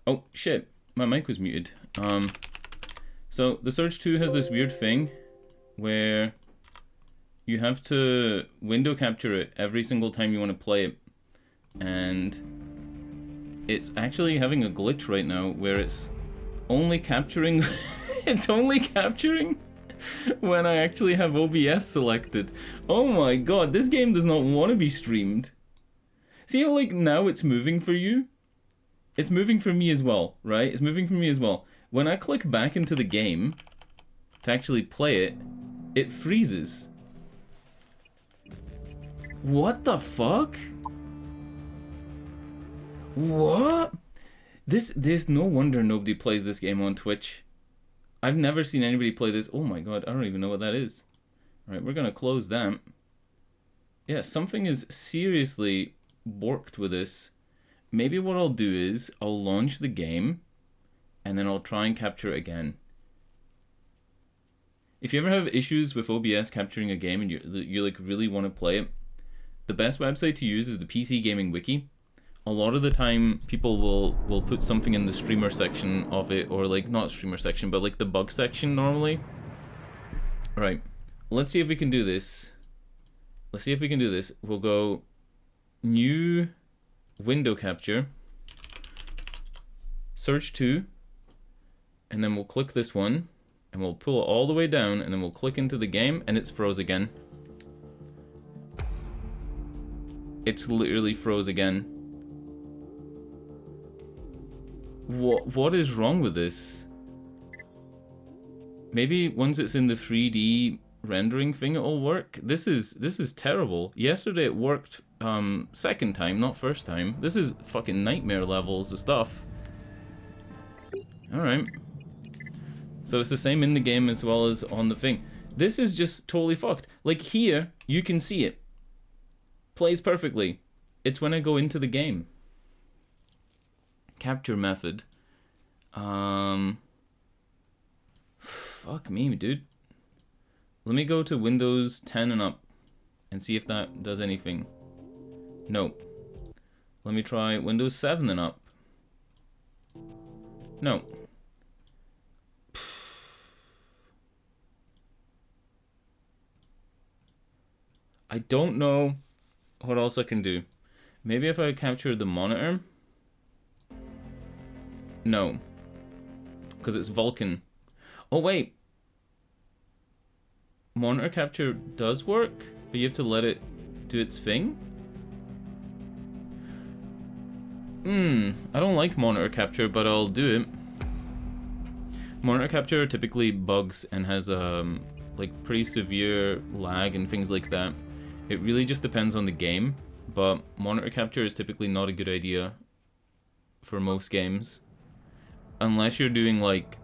Oh, shit. My mic was muted. So the Surge 2 has this weird thing where you have to window capture it every single time you want to play it. And it's actually having a glitch right now where it's only capturing it's only capturing when I actually have OBS selected. Oh my god, this game does not want to be streamed. See how like now it's moving for you? It's moving for me as well, right? It's moving for me as well. When I click back into the game to actually play it, it freezes. What the fuck? What? There's no wonder nobody plays this game on Twitch. I've never seen anybody play this. Oh my god, I don't even know what that is. Alright, we're gonna close that. Yeah, something is seriously borked with this. Maybe what I'll do is I'll launch the game and then I'll try and capture it again. If you ever have issues with OBS capturing a game and you like really want to play it, the best website to use is the PC Gaming Wiki. A lot of the time people will put something in the streamer section of it, or like not streamer section but like the bug section normally. Alright, let's see if we can do this. Let's see if we can do this. We'll go new window capture, Surge 2, and then we'll click this one and we'll pull it all the way down and then we'll click into the game and it's froze again. It's literally froze again. What is wrong with this? Maybe once it's in the 3D rendering thing it'll work. This is terrible. Yesterday it worked second time, not first time. This is fucking nightmare levels of stuff. Alright. So it's the same in the game as well as on the thing. This is just totally fucked. Like here, you can see it. Plays perfectly. It's when I go into the game. Capture method. Fuck me, dude. Let me go to Windows 10 and up and see if that does anything. No. Let me try Windows 7 and up. No. I don't know what else I can do. Maybe if I capture the monitor? No. Because it's Vulkan. Oh wait. Monitor capture does work, but you have to let it do its thing? I don't like monitor capture, but I'll do it. Monitor capture typically bugs and has like pretty severe lag and things like that. It really just depends on the game, but monitor capture is typically not a good idea for most games. Unless you're doing like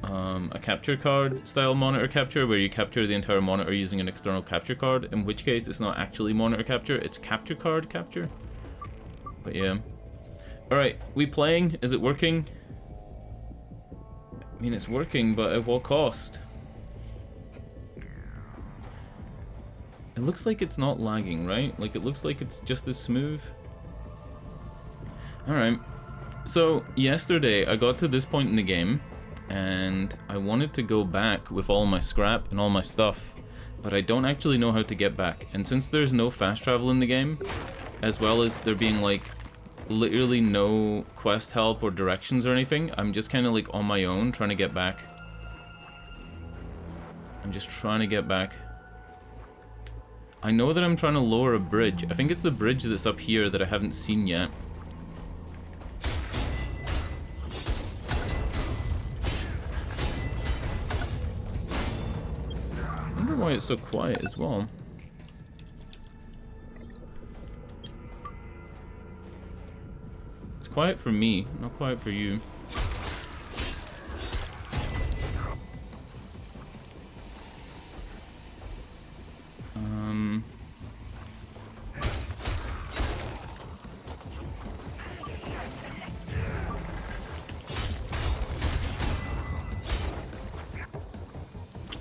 a capture card style monitor capture where you capture the entire monitor using an external capture card, in which case it's not actually monitor capture, it's capture card capture. But yeah. Alright, we playing? Is it working? I mean, it's working, but at what cost? It looks like it's not lagging, right? Like, it looks like it's just as smooth. Alright. So, yesterday, I got to this point in the game, and I wanted to go back with all my scrap and all my stuff, but I don't actually know how to get back. And since there's no fast travel in the game, as well as there being, like, literally no quest help or directions or anything, I'm just kind of, like, on my own trying to get back. I'm just trying to get back. I know that I'm trying to lower a bridge. I think it's the bridge that's up here that I haven't seen yet. I wonder why it's so quiet as well. It's quiet for me, not quiet for you.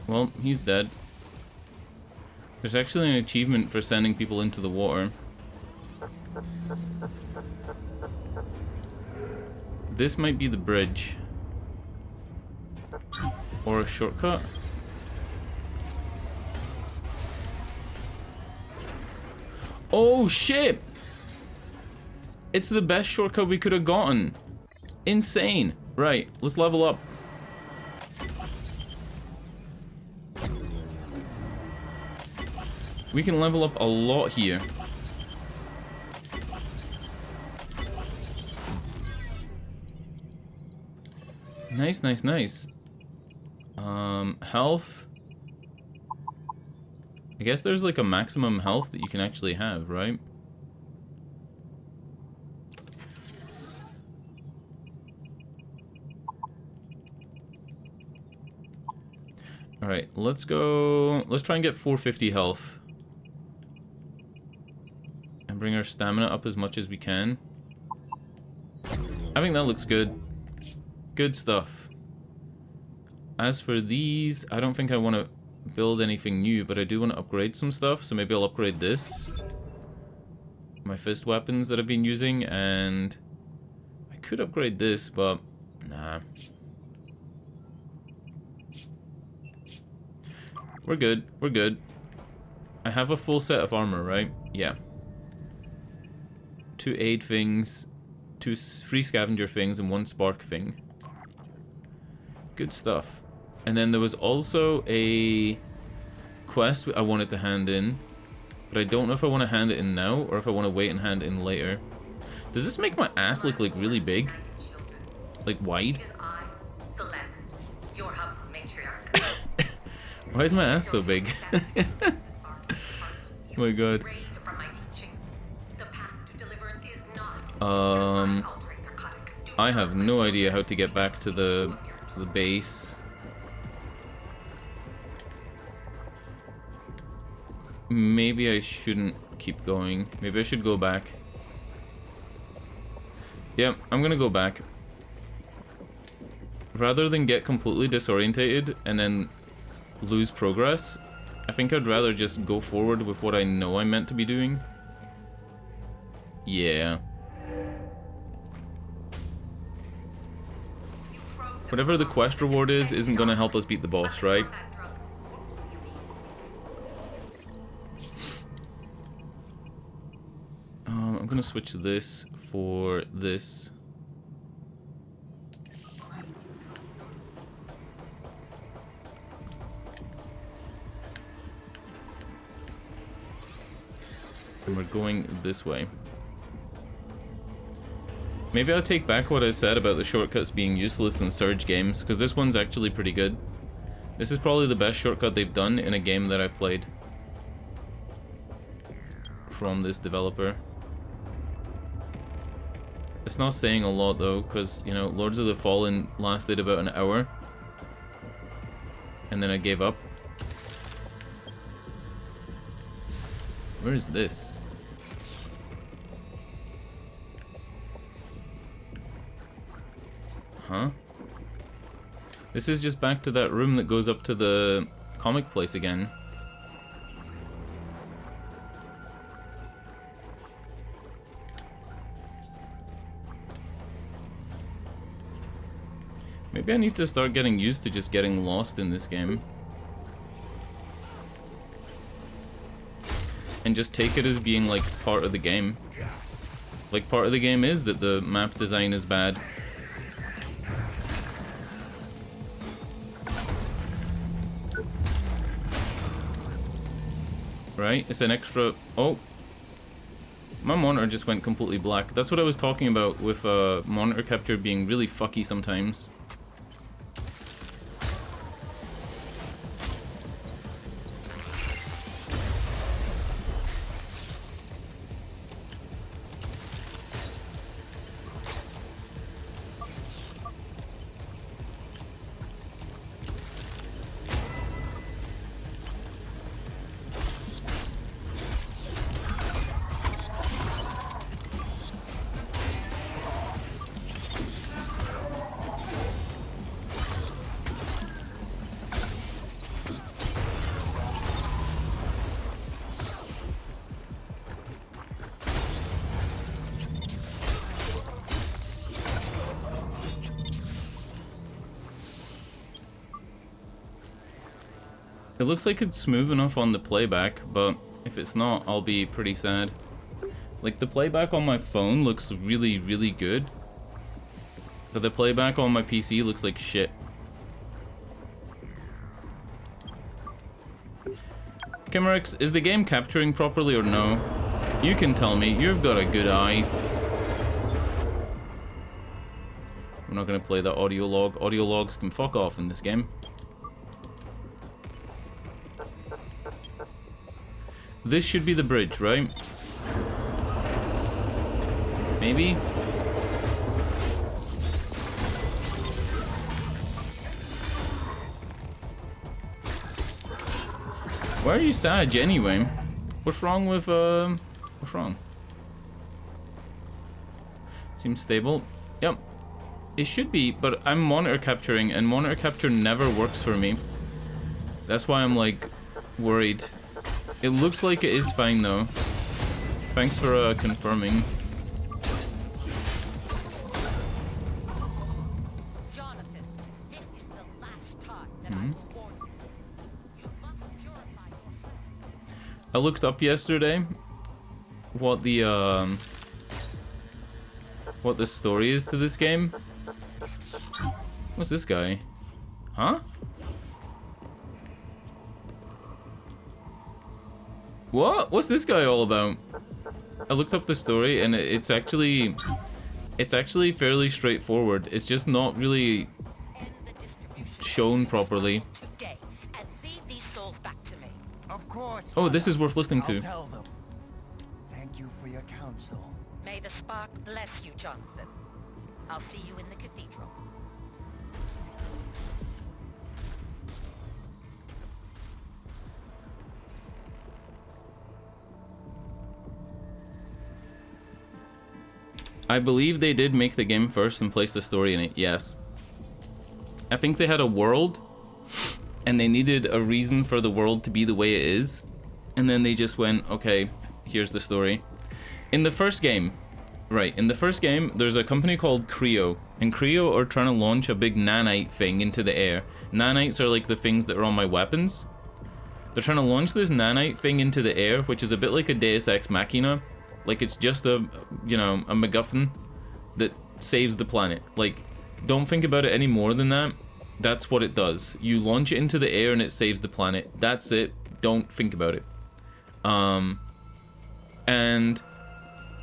Well, he's dead. There's actually an achievement for sending people into the water. this might be the bridge. Or a shortcut. Oh shit! It's the best shortcut we could have gotten. Insane. Right, let's level up. We can level up a lot here. Nice, nice, nice. Health. I guess there's like a maximum health that you can actually have, right? Alright, let's go. Let's try and get 450 health. And bring our stamina up as much as we can. I think that looks good. Good stuff. As for these, I don't think I want to build anything new, but I do want to upgrade some stuff, so maybe I'll upgrade this. My fist weapons that I've been using, and I could upgrade this, but nah. We're good, we're good. I have a full set of armor, right? Yeah. 2 aid things, 2 free scavenger things, and 1 spark thing. Good stuff. And then there was also a quest I wanted to hand in, but I don't know if I want to hand it in now or if I want to wait and hand it in later. Does this make my ass look like really big? Like wide? Why is my ass so big? Oh my god. I have no idea how to get back to the base. Maybe I shouldn't keep going. Maybe I should go back. Yeah, I'm gonna go back. Rather than get completely disorientated and then lose progress, I think I'd rather just go forward with what I know I'm meant to be doing. Yeah. Whatever the quest reward is, isn't gonna help us beat the boss, right? I'm gonna switch this for this. And we're going this way. Maybe I'll take back what I said about the shortcuts being useless in Surge games, because this one's actually pretty good. This is probably the best shortcut they've done in a game that I've played from this developer. It's not saying a lot though, because, you know, Lords of the Fallen lasted about an hour. And then I gave up. Where is this? Huh? This is just back to that room that goes up to the comic place again. Maybe I need to start getting used to just getting lost in this game. And just take it as being like part of the game. Like part of the game is that the map design is bad. Right? It's an extra... Oh! My monitor just went completely black. That's what I was talking about with monitor capture being really fucky sometimes. It looks like it's smooth enough on the playback, but if it's not, I'll be pretty sad. Like, the playback on my phone looks really, really good, but the playback on my PC looks like shit. Kimerix, is the game capturing properly or no? You can tell me. You've got a good eye. We're not going to play the audio log. Audio logs can fuck off in this game. This should be the bridge, right? Maybe? Why are you sad anyway? What's wrong with, what's wrong? Seems stable. Yep. It should be, but I'm monitor capturing, and monitor capture never works for me. That's why I'm, like, worried. It looks like it is fine, though. Thanks for, confirming. I looked up yesterday what the story is to this game. What's this guy? Huh? What? What's this guy all about? I looked up the story and it's actually fairly straightforward. It's just not really shown properly. Oh, this is worth listening to. Tell them. Thank you for your counsel. May the spark bless you, Jonathan. I'll see you in the cathedral. I believe they did make the game first and place the story in it, yes. I think they had a world, and they needed a reason for the world to be the way it is. And then they just went, okay, here's the story. In the first game, there's a company called Creo. And Creo are trying to launch a big nanite thing into the air. Nanites are like the things that are on my weapons. They're trying to launch this nanite thing into the air, which is a bit like a Deus Ex Machina. Like, it's just a MacGuffin that saves the planet. Like, don't think about it any more than that. That's what it does. You launch it into the air and it saves the planet. That's it. Don't think about it. And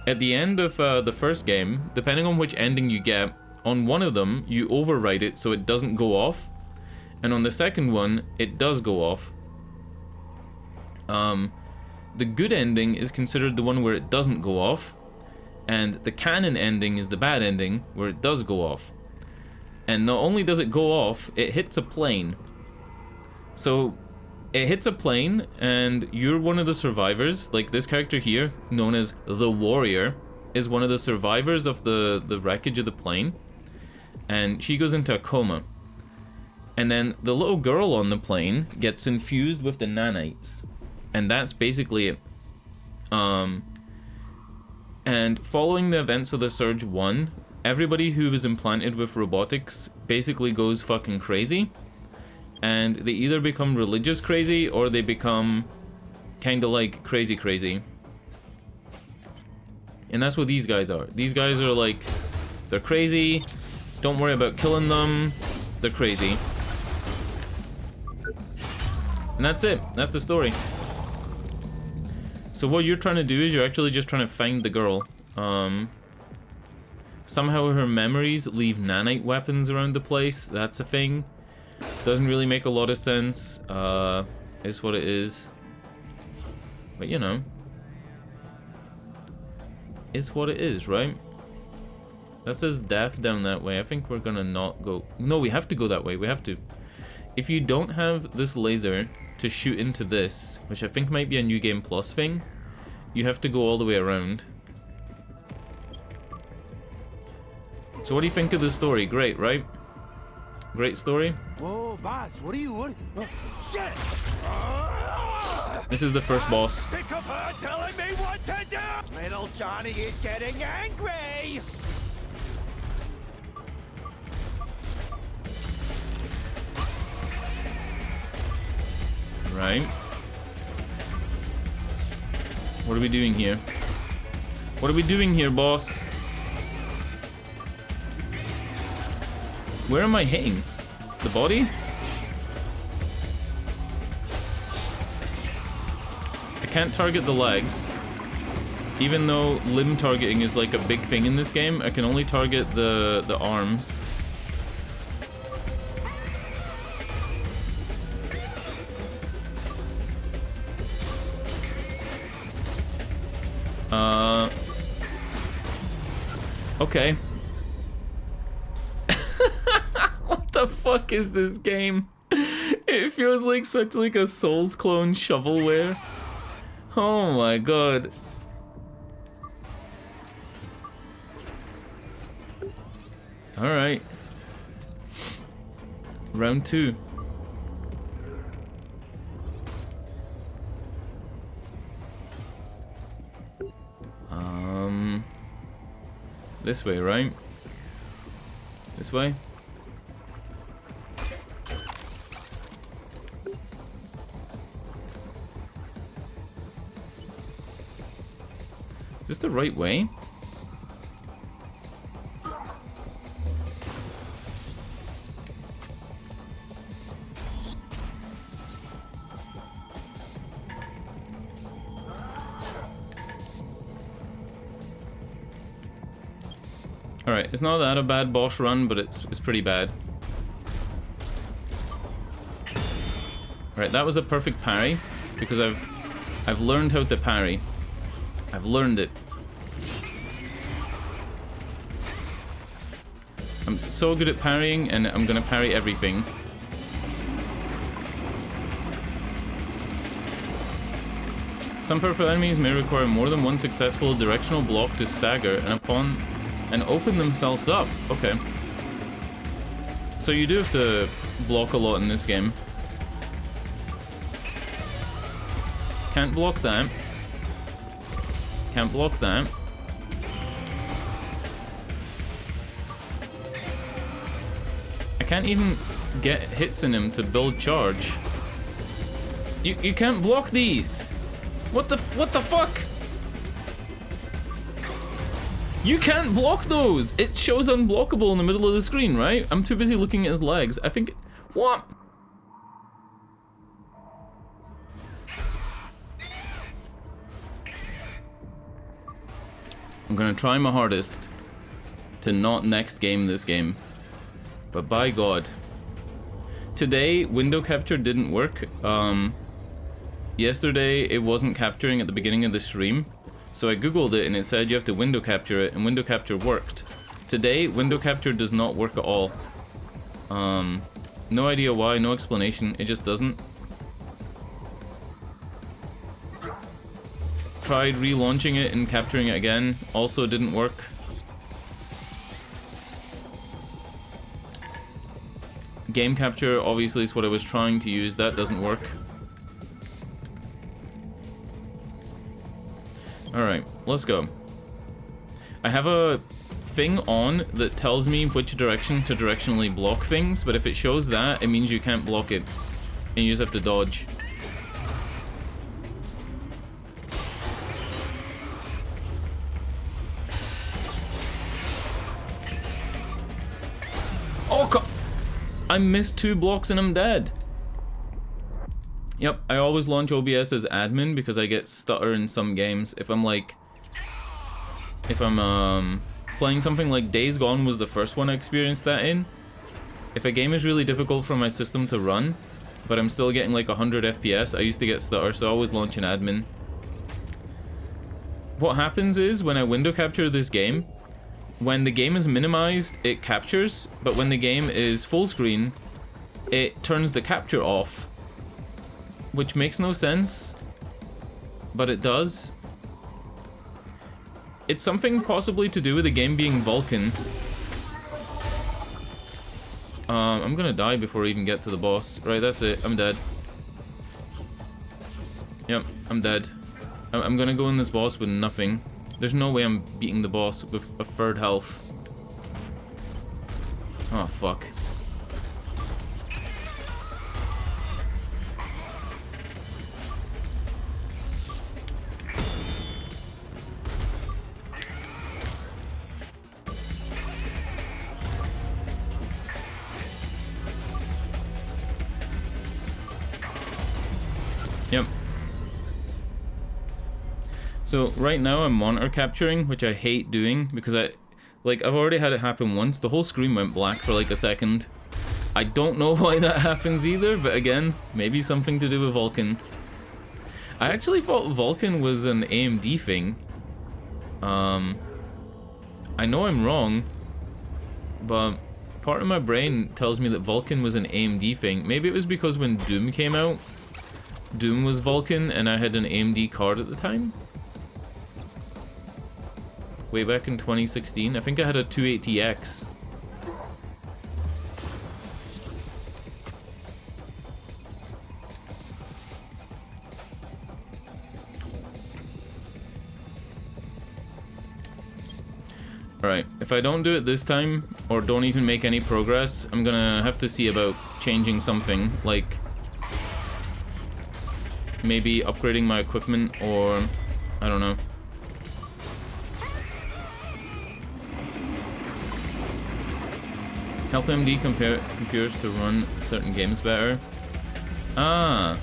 at the end of the first game, depending on which ending you get, on one of them, you overwrite it so it doesn't go off. And on the second one, it does go off. The good ending is considered the one where it doesn't go off. And the canon ending is the bad ending, where it does go off. And not only does it go off, it hits a plane. So it hits a plane, and you're one of the survivors. Like, this character here, known as the Warrior, is one of the survivors of the wreckage of the plane. And she goes into a coma. And then the little girl on the plane gets infused with the nanites. And that's basically it. And following the events of the Surge 1, everybody who was implanted with robotics basically goes fucking crazy. And they either become religious crazy or they become kind of like crazy. And that's what these guys are. These guys are like, they're crazy. Don't worry about killing them. They're crazy. And that's it. That's the story. So what you're trying to do is you're actually just trying to find the girl. Somehow her memories leave nanite weapons around the place. That's a thing. Doesn't really make a lot of sense. Is what it is. But you know. Is what it is, right? That says death down that way. I think we're gonna not go. No, we have to go that way. We have to. If you don't have this laser to shoot into this, which I think might be a New Game Plus thing, you have to go all the way around. So what do you think of the story? Great, right? Great story. Whoa, boss, what are you? Shit! This is the first boss. Sick of her telling me what to do! Little Johnny is getting angry! Alright. What are we doing here? What are we doing here, boss? Where am I hitting? The body? I can't target the legs. Even though limb targeting is like a big thing in this game, I can only target the arms. Okay. What the fuck is this game? It feels like such like a Souls clone shovelware. Oh my god. Alright. Round 2. This way, right? This way? Is this the right way? Alright, it's not that a bad boss run, but it's pretty bad. Alright, that was a perfect parry, because I've learned how to parry. I've learned it. I'm so good at parrying, and I'm gonna parry everything. Some powerful enemies may require more than one successful directional block to stagger, and open themselves up. Okay. So you do have to block a lot in this game. Can't block that. Can't block that. I can't even get hits in him to build charge. You can't block these. What the fuck? You can't block those! It shows unblockable in the middle of the screen, right? I'm too busy looking at his legs. I think... What? I'm gonna try my hardest to not next game this game. But by God. Today, window capture didn't work. Yesterday, it wasn't capturing at the beginning of the stream. So I googled it and it said you have to window capture it, and window capture worked. Today, window capture does not work at all. No idea why, no explanation, it just doesn't. Tried relaunching it and capturing it again, also didn't work. Game capture obviously is what I was trying to use, that doesn't work. Alright, let's go. I have a thing on that tells me which direction to directionally block things, but if it shows that, it means you can't block it. And you just have to dodge. Oh, I missed 2 blocks and I'm dead. Yep, I always launch OBS as admin because I get stutter in some games. If I'm playing something like Days Gone was the first one I experienced that in. If a game is really difficult for my system to run, but I'm still getting like 100 FPS, I used to get stutter, so I always launch an admin. What happens is, when I window capture this game, when the game is minimized, it captures, but when the game is full screen, it turns the capture off. Which makes no sense, but it does. It's something possibly to do with the game being Vulcan. I'm gonna die before I even get to the boss. Right, that's it. I'm dead. Yep, I'm dead. I'm gonna go in this boss with nothing. There's no way I'm beating the boss with a third health. Oh, fuck. So right now I'm monitor capturing, which I hate doing because I've already had it happen once. The whole screen went black for like a second. I don't know why that happens either, but again, maybe something to do with Vulkan. I actually thought Vulkan was an AMD thing. I know I'm wrong, but part of my brain tells me that Vulkan was an AMD thing. Maybe it was because when Doom came out, Doom was Vulkan and I had an AMD card at the time. Way back in 2016, I think I had a 280X. Alright, if I don't do it this time, or don't even make any progress, I'm gonna have to see about changing something, like maybe upgrading my equipment, or I don't know. Help MD computers to run certain games better. Ah.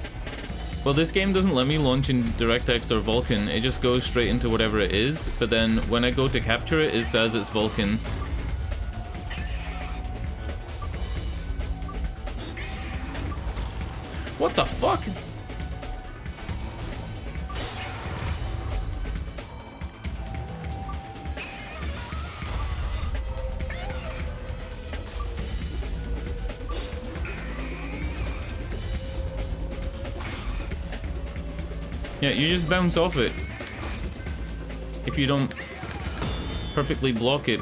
Well, this game doesn't let me launch in DirectX or Vulkan. It just goes straight into whatever it is. But then when I go to capture it, it says it's Vulkan. What the fuck? Yeah, you just bounce off it if you don't perfectly block it.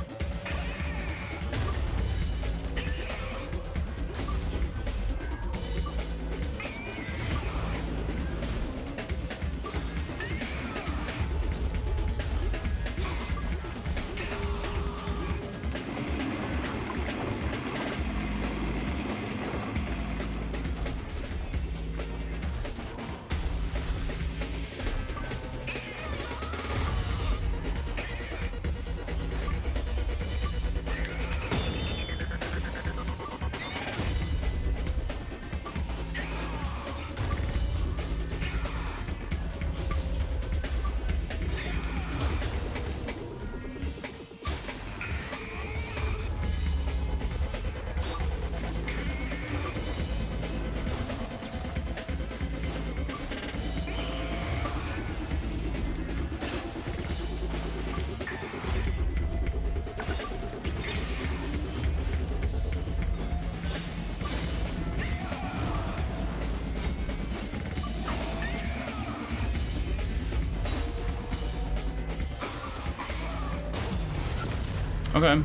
Okay.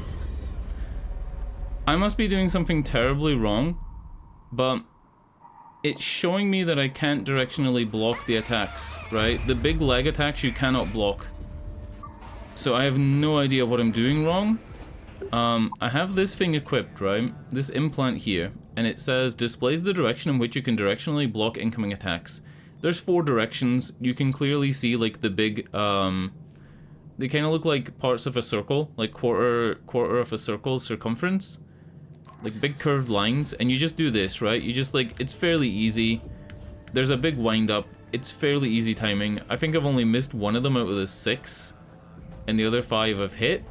I must be doing something terribly wrong, but it's showing me that I can't directionally block the attacks, right? The big leg attacks you cannot block. So I have no idea what I'm doing wrong. I have this thing equipped, right? This implant here, and it says displays the direction in which you can directionally block incoming attacks. There's 4 directions. You can clearly see like the big, they kind of look like parts of a circle, like quarter of a circle circumference. Like big curved lines, and you just do this, right? You just like, it's fairly easy. There's a big wind up. It's fairly easy timing. I think I've only missed one of them out of the 6, and the other 5 I've hit.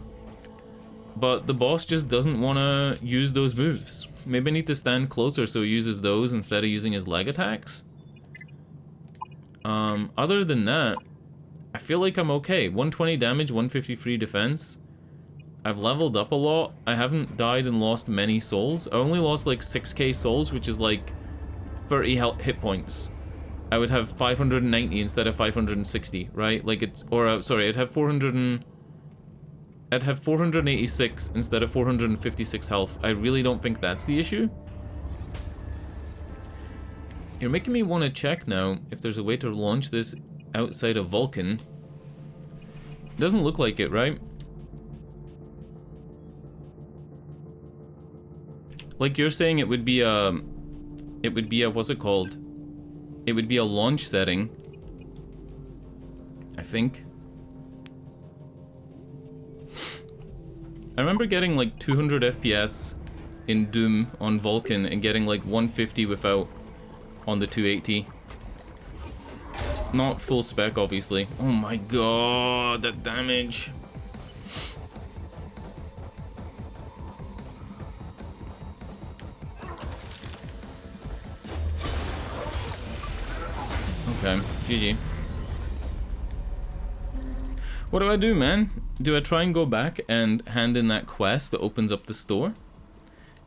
But the boss just doesn't want to use those moves. Maybe I need to stand closer so he uses those instead of using his leg attacks. Other than that, I feel like I'm okay. 120 damage, 153 defense. I've leveled up a lot. I haven't died and lost many souls. I only lost like 6k souls, which is like 30 hit points. I would have 590 instead of 560, right? Like it's, or sorry, I'd have 486 instead of 456 health. I really don't think that's the issue. You're making me want to check now if there's a way to launch this outside of Vulkan. Doesn't look like it, right? Like you're saying it would be a, what's it called? It would be a launch setting, I think. I remember getting like 200 FPS in Doom on Vulkan and getting like 150 without on the 280. Not full spec, obviously. Oh my god, that damage. Okay, GG. What do I do, man? Do I try and go back and hand in that quest that opens up the store?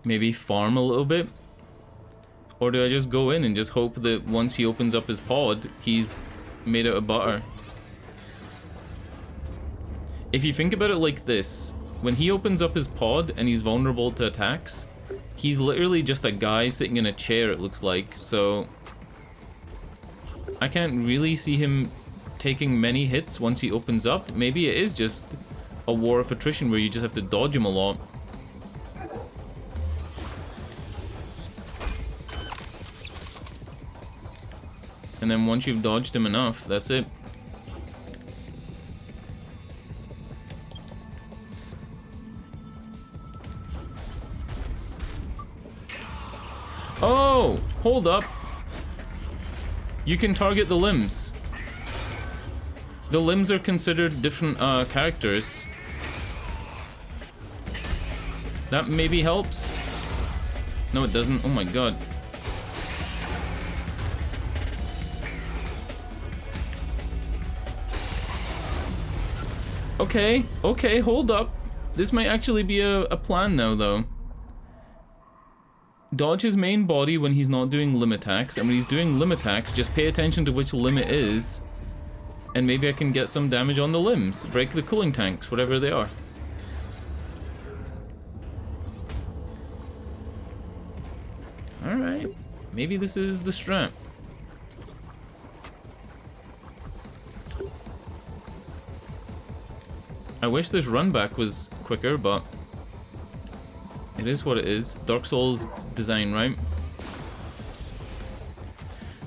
Maybe farm a little bit? Or do I just go in and just hope that once he opens up his pod, he's made out of butter? If you think about it like this, when he opens up his pod and he's vulnerable to attacks, he's literally just a guy sitting in a chair, it looks like, so I can't really see him taking many hits once he opens up. Maybe it is just a war of attrition where you just have to dodge him a lot. And then once you've dodged him enough, that's it. Oh, hold up. You can target the limbs. The limbs are considered different characters. That maybe helps. No, it doesn't. Oh my god. Okay, okay, hold up. This might actually be a plan now, though. Dodge his main body when he's not doing limb attacks, and when he's doing limb attacks, just pay attention to which limb it is, and maybe I can get some damage on the limbs. Break the cooling tanks, whatever they are. Alright, maybe this is the strat. I wish this run back was quicker, but it is what it is. Dark Souls design, right?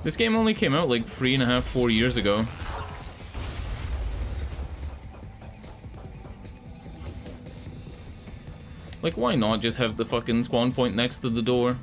This game only came out like 3.5, 4 years ago. Like, why not just have the fucking spawn point next to the door?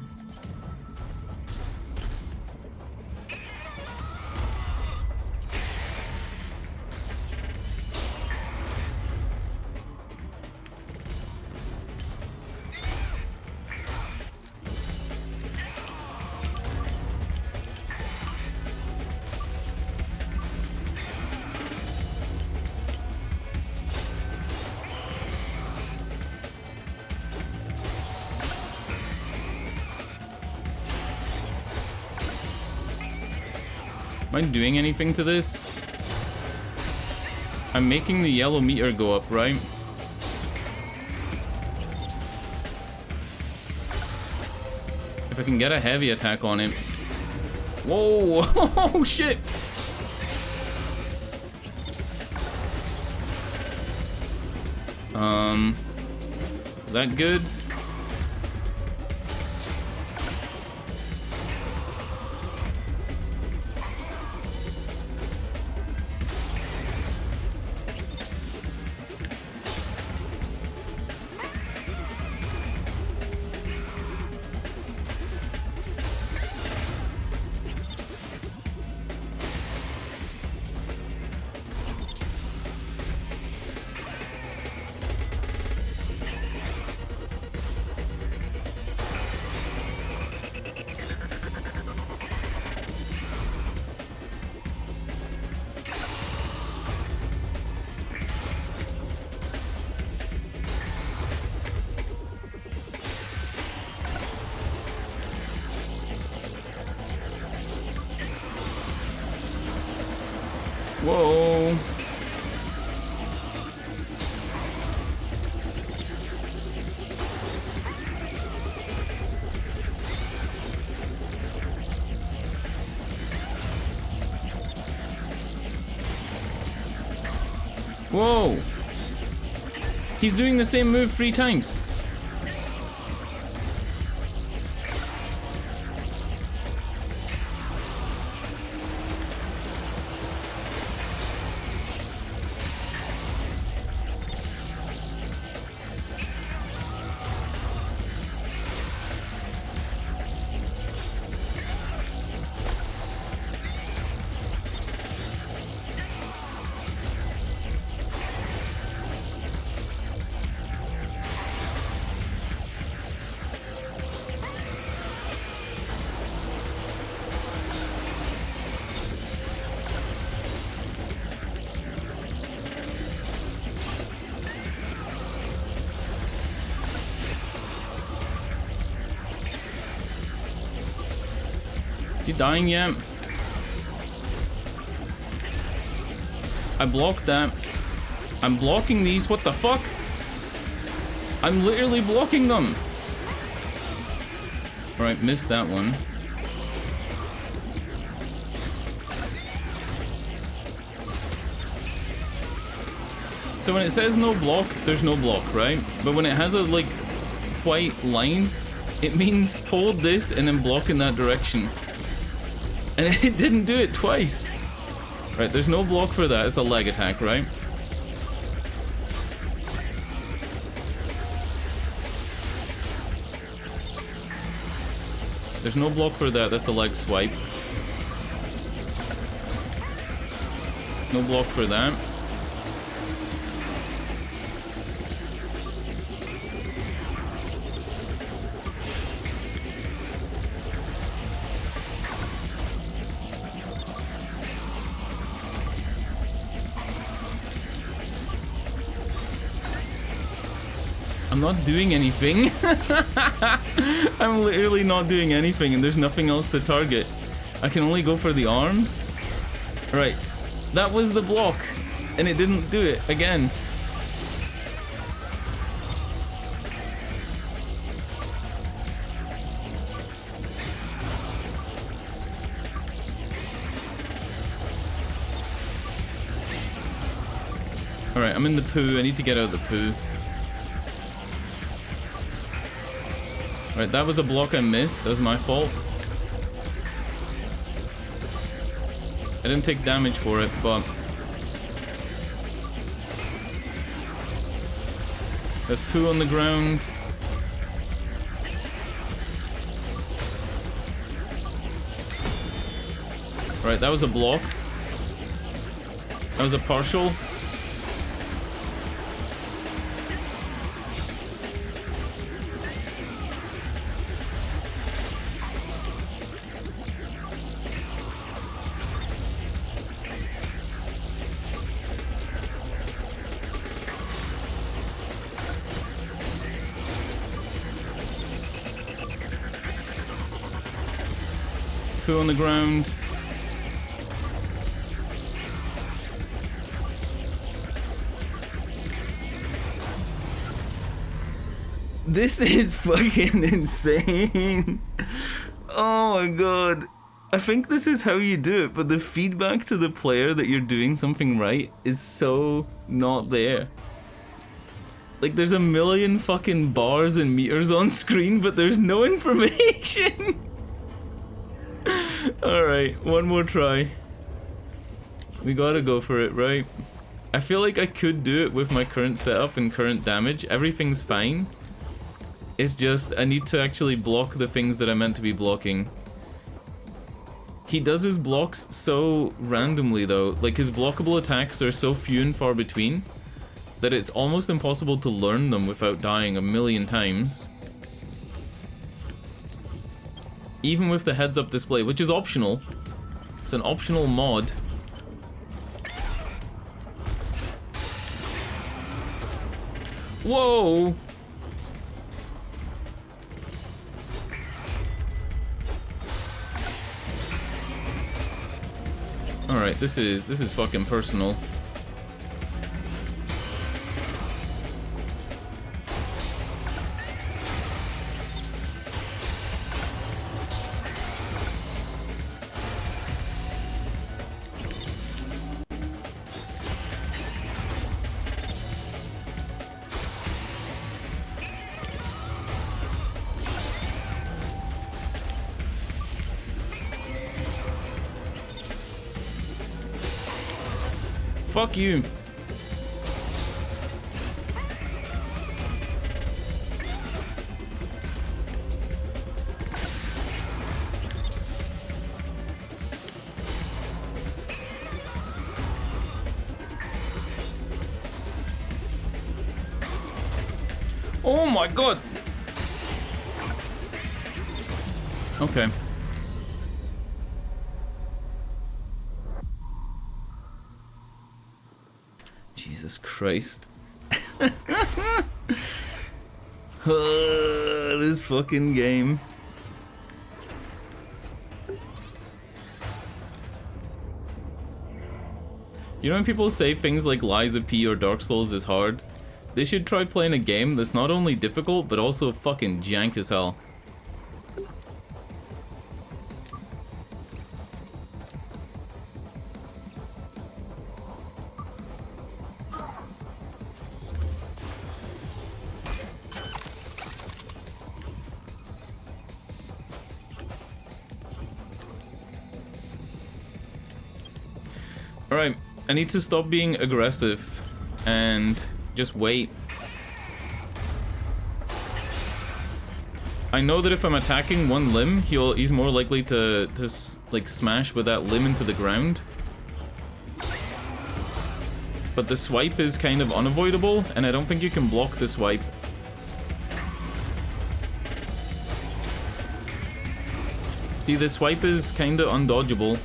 Am I doing anything to this? I'm making the yellow meter go up, right? If I can get a heavy attack on him. Whoa! Oh shit! Is that good? Whoa. Whoa. He's doing the same move 3 times. he dying yet? I blocked that. I'm blocking these. What the fuck? I'm literally blocking them. Alright, missed that one. So when it says no block, there's no block, right? But when it has a, like, white line, it means hold this and then block in that direction. And it didn't do it twice. Right, there's no block for that. It's a leg attack, right? There's no block for that. That's the leg swipe. No block for that. I'm not doing anything. I'm literally not doing anything and there's nothing else to target. I can only go for the arms. Right, that was the block and it didn't do it again. Alright, I'm in the poo. I need to get out of the poo. Right, that was a block I missed. That was my fault. I didn't take damage for it, but... There's poo on the ground. Right, that was a block. That was a partial. On the ground. This is fucking insane. Oh my god. I think this is how you do it, but the feedback to the player that you're doing something right is so not there. Like, there's a million fucking bars and meters on screen, but there's no information. Alright, one more try. We gotta go for it, right? I feel like I could do it with my current setup and current damage. Everything's fine. It's just, I need to actually block the things that I meant to be blocking. He does his blocks so randomly though. Like, his blockable attacks are so few and far between that it's almost impossible to learn them without dying a million times. Even with the heads-up display, which is optional. It's an optional mod. Whoa! Alright, this is fucking personal. Fuck you. Oh my god. Okay. Jesus Christ. This fucking game. You know when people say things like Lies of P or Dark Souls is hard? They should try playing a game that's not only difficult, but also fucking jank as hell. Alright, I need to stop being aggressive and just wait. I know that if I'm attacking one limb, he's more likely to like smash with that limb into the ground. But the swipe is kind of unavoidable, and I don't think you can block the swipe. See, the swipe is kind of undodgeable.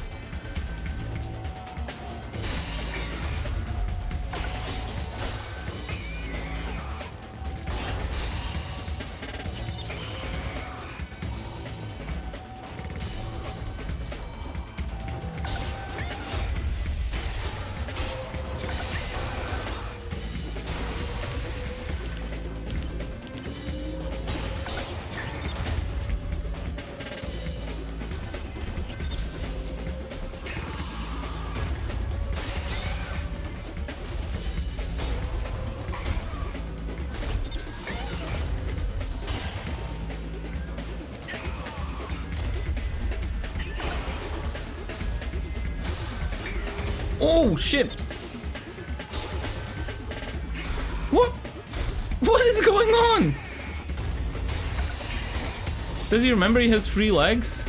Oh, shit! What? What is going on? Does he remember he has 3 legs?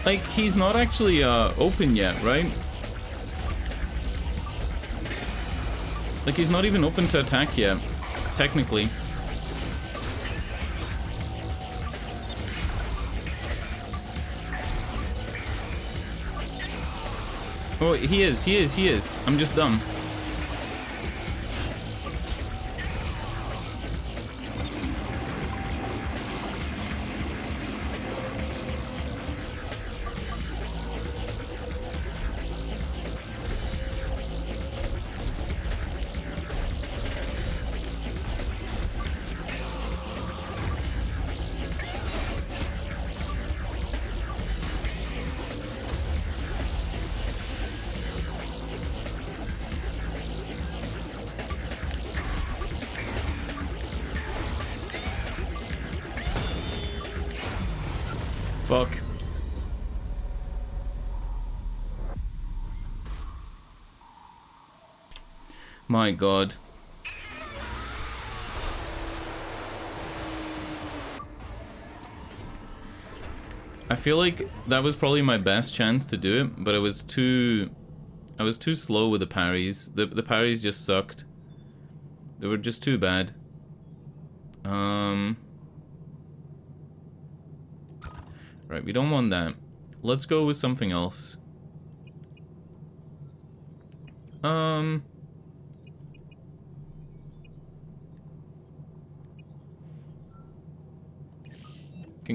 Like, he's not actually open yet, right? Like, he's not even open to attack yet, technically. Oh, he is. I'm just dumb. Fuck. My god. I feel like that was probably my best chance to do it, but I was too slow with the parries. The parries just sucked. They were just too bad. Right, we don't want that. Let's go with something else. Can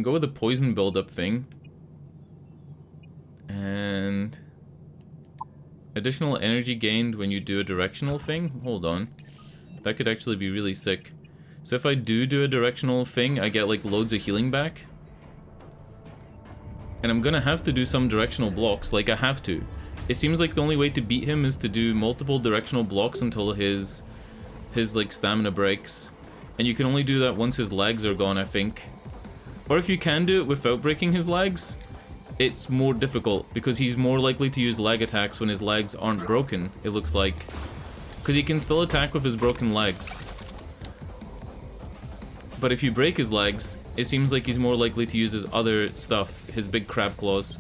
go with the poison buildup thing. And additional energy gained when you do a directional thing. Hold on. That could actually be really sick. So if I do a directional thing, I get like loads of healing back. And I'm gonna have to do some directional blocks, like I have to. It seems like the only way to beat him is to do multiple directional blocks until his like stamina breaks. And you can only do that once his legs are gone, I think. Or if you can do it without breaking his legs, it's more difficult because he's more likely to use leg attacks when his legs aren't broken, it looks like. Because he can still attack with his broken legs. But if you break his legs, it seems like he's more likely to use his other stuff, his big crab claws.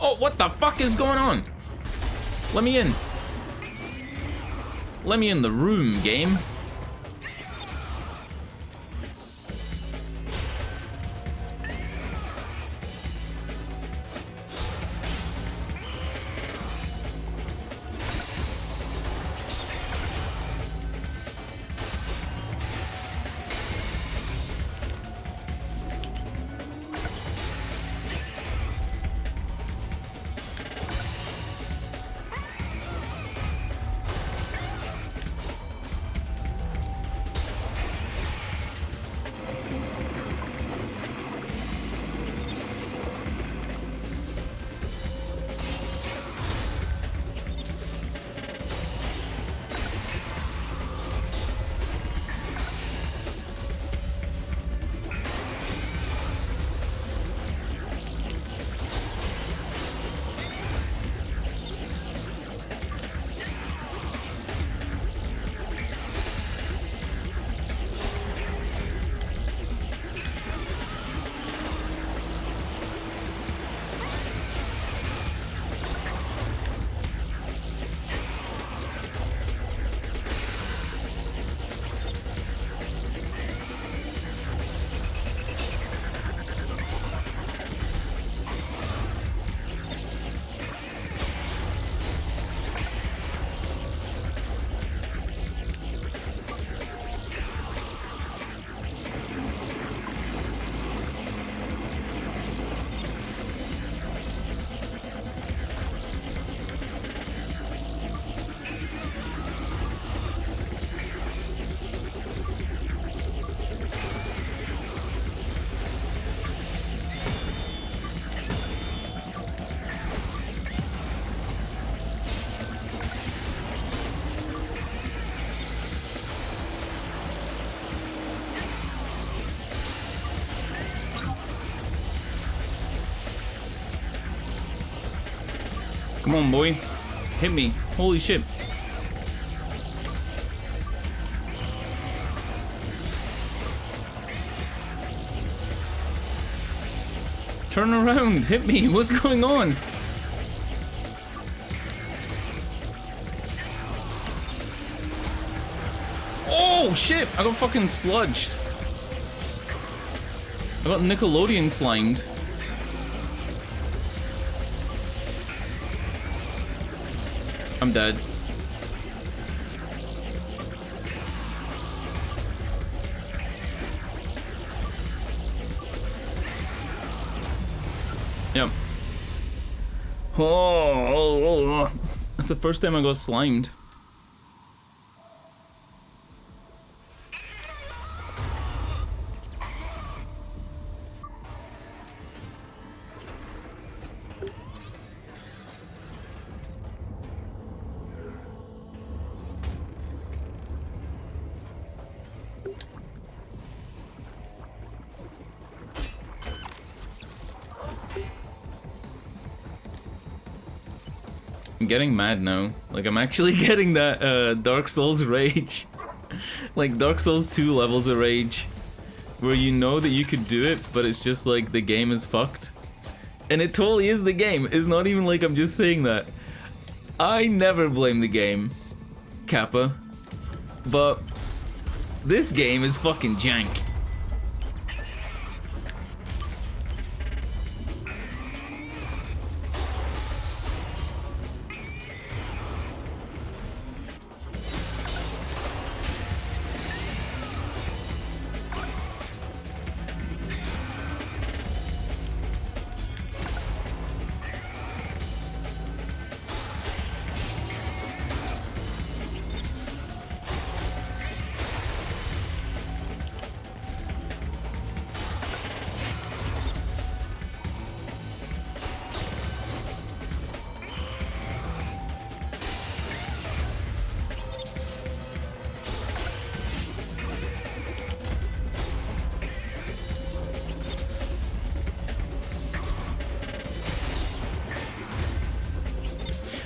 Oh, what the fuck is going on? Let me in. Let me in the room, game. Come on, boy. Hit me. Holy shit. Turn around. Hit me. What's going on? Oh, shit. I got fucking sludged. I got Nickelodeon slimed. I'm dead. Yep. Oh, that's the first time I got slimed. I'm getting mad now. Like, I'm actually getting that Dark Souls rage. Like Dark Souls 2 levels of rage. Where you know that you could do it, but it's just like the game is fucked. And it totally is the game. It's not even like I'm just saying that. I never blame the game, Kappa. But this game is fucking jank.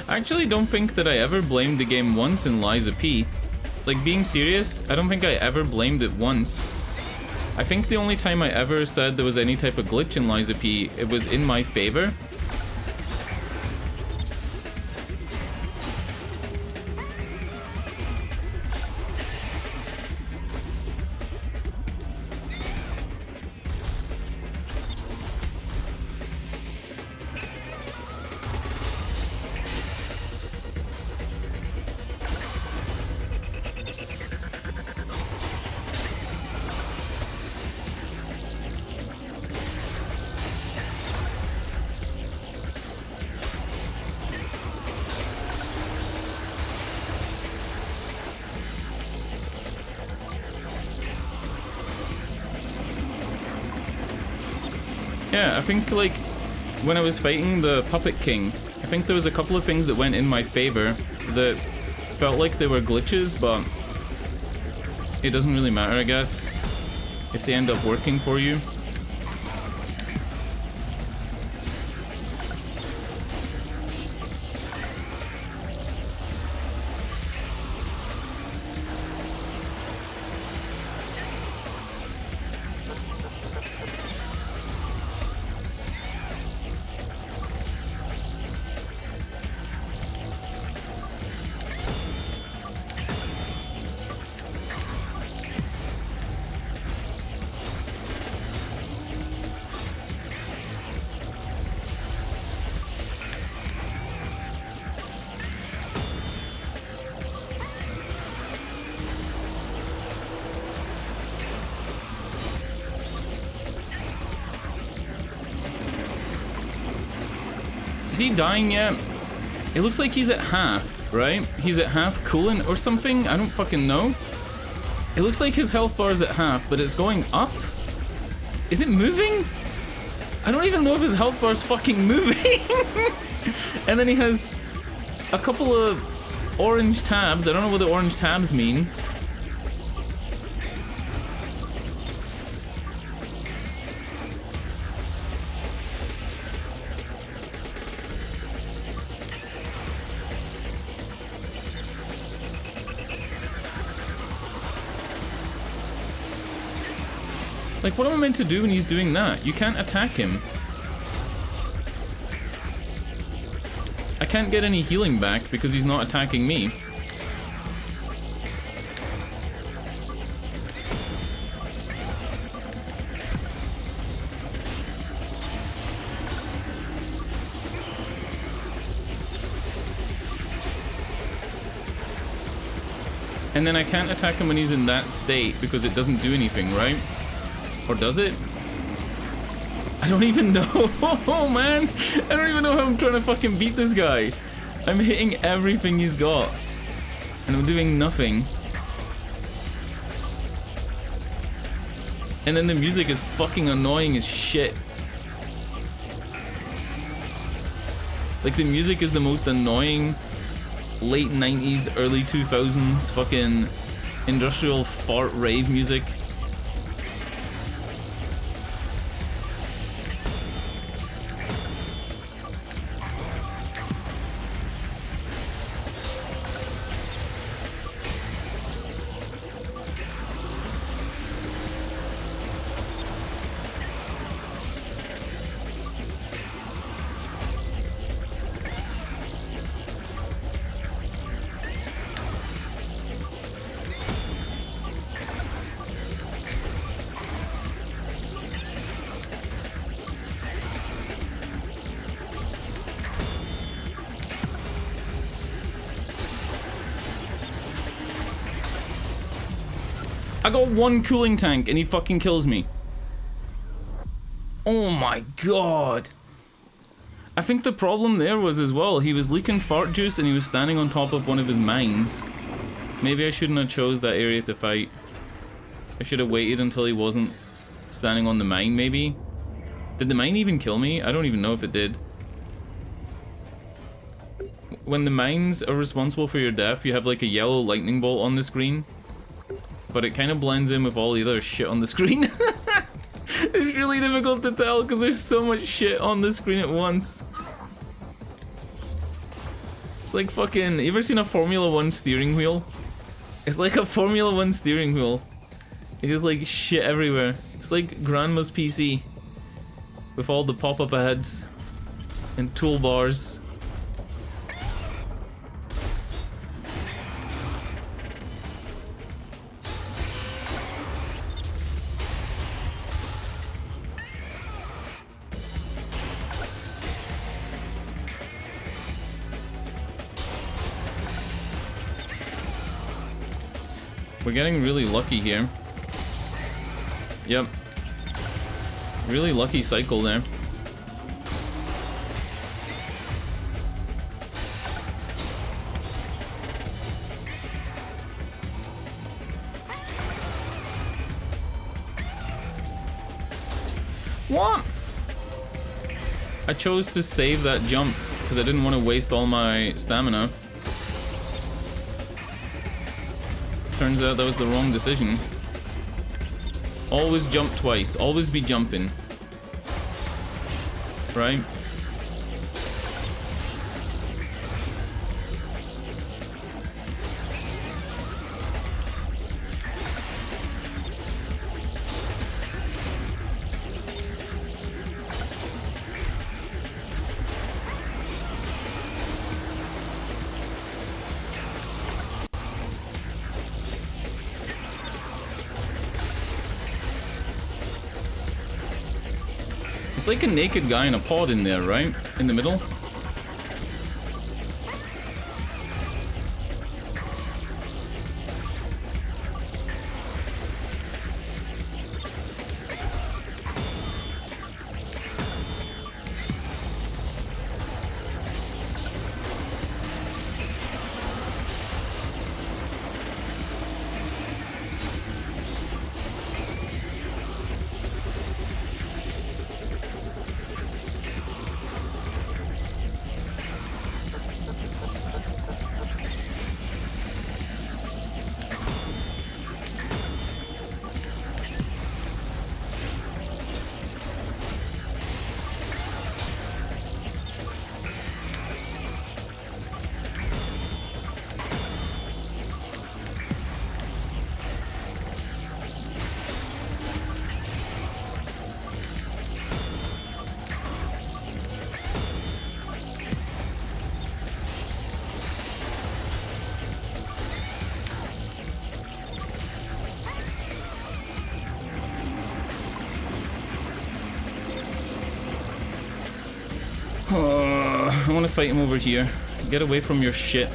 I actually don't think that I ever blamed the game once in Liza P. Like, being serious, I don't think I ever blamed it once. I think the only time I ever said there was any type of glitch in Liza P, it was in my favor. Yeah, I think, like, when I was fighting the Puppet King, I think there was a couple of things that went in my favor that felt like they were glitches, but it doesn't really matter, I guess, if they end up working for you. Is he dying yet? It looks like he's at half, right? He's at half cooling or something? I don't fucking know. It looks like his health bar is at half, but it's going up? Is it moving? I don't even know if his health bar is fucking moving. And then he has a couple of orange tabs. I don't know what the orange tabs mean. Like, what am I meant to do when he's doing that? You can't attack him. I can't get any healing back because he's not attacking me. And then I can't attack him when he's in that state because it doesn't do anything, right? Or does it? I don't even know. Oh man, I don't even know how I'm trying to fucking beat this guy. I'm hitting everything he's got and I'm doing nothing. And then the music is fucking annoying as shit. Like, the music is the most annoying late 90s, early 2000s fucking industrial fart rave music. I got one cooling tank and he fucking kills me. Oh my god. I think the problem there was as well, he was leaking fart juice and he was standing on top of one of his mines. Maybe I shouldn't have chose that area to fight. I should have waited until he wasn't standing on the mine, maybe. Did the mine even kill me? I don't even know if it did. When the mines are responsible for your death, you have like a yellow lightning bolt on the screen. But it kind of blends in with all the other shit on the screen. It's really difficult to tell because there's so much shit on the screen at once. It's like fucking... You ever seen a Formula 1 steering wheel? It's like a Formula 1 steering wheel. It's just like shit everywhere. It's like Grandma's PC. With all the pop-up aheads. And toolbars. We're getting really lucky here. Yep. Really lucky cycle there. What? I chose to save that jump because I didn't want to waste all my stamina. Turns out that was the wrong decision. Always jump twice. Always be jumping. Right? It's like a naked guy in a pod in there, right? In the middle. I want to fight him over here. Get away from your shit.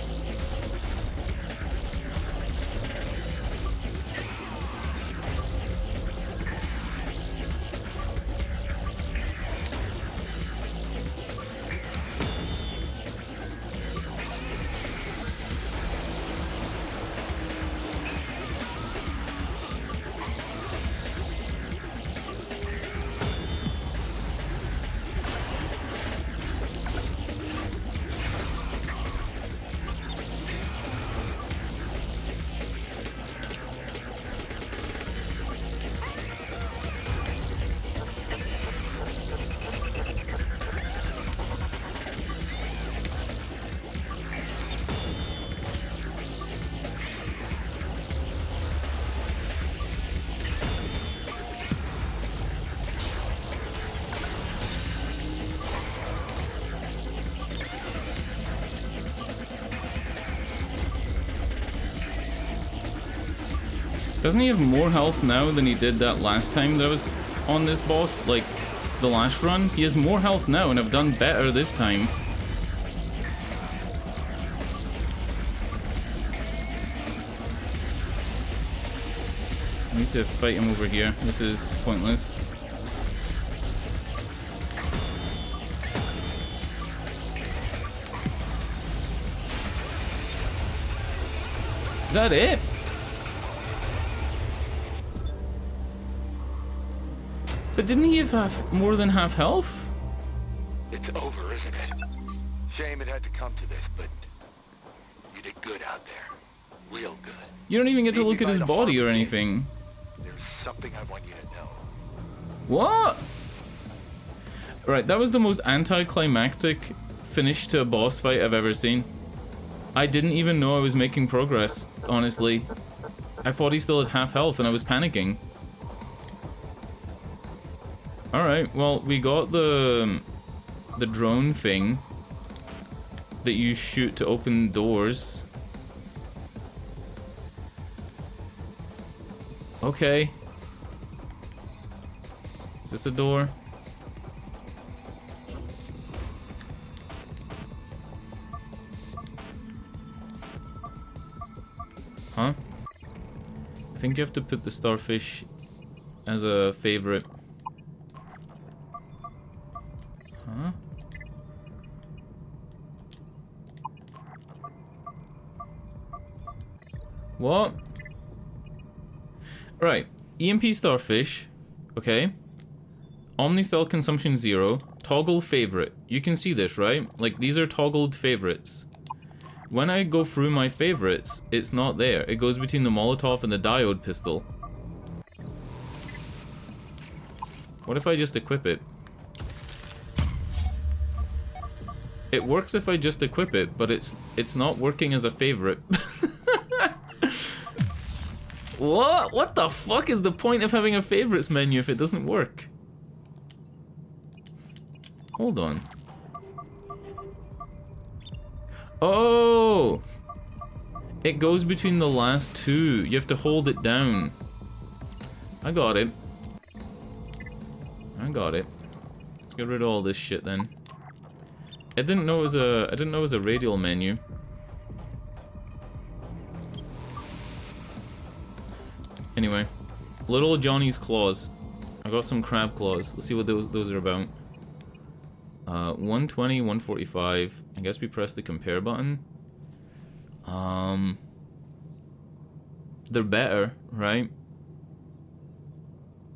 Doesn't he have more health now than he did that last time that I was on this boss? Like, the last run? He has more health now, and I've done better this time. I need to fight him over here. This is pointless. Is that it? But didn't he have more than half health? It's over, isn't it? Shame it had to come to this, but you did good out there. Real good. You don't even get to look at his body or anything. There's something I want you to know. What? Right, that was the most anticlimactic finish to a boss fight I've ever seen. I didn't even know I was making progress, honestly. I thought he still had half health and I was panicking. Alright, well, we got the drone thing that you shoot to open doors. Okay. Is this a door? Huh? I think you have to put the starfish as a favorite. Huh? What? Right. EMP starfish. Okay. Omnicell consumption 0. Toggle favorite. You can see this, right? Like, these are toggled favorites. When I go through my favorites, it's not there. It goes between the Molotov and the diode pistol. What if I just equip it? It works if I just equip it, but it's not working as a favorite. What? What the fuck is the point of having a favorites menu if it doesn't work? Hold on. Oh! It goes between the last two. You have to hold it down. I got it. I got it. Let's get rid of all this shit then. I didn't know it was a radial menu. Anyway, little Johnny's claws. I got some crab claws. Let's see what those are about. 120, 145. I guess we press the compare button. They're better, right?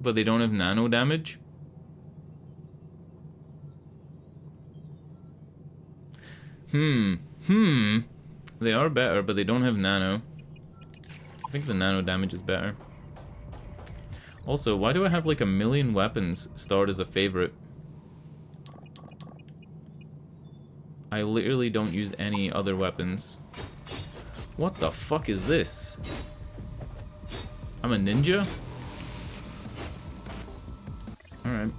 But they don't have nano damage. They are better, but they don't have nano. I think the nano damage is better. Also, why do I have like 1,000,000 weapons starred as a favorite? I literally don't use any other weapons. What the fuck is this? I'm a ninja? Alright.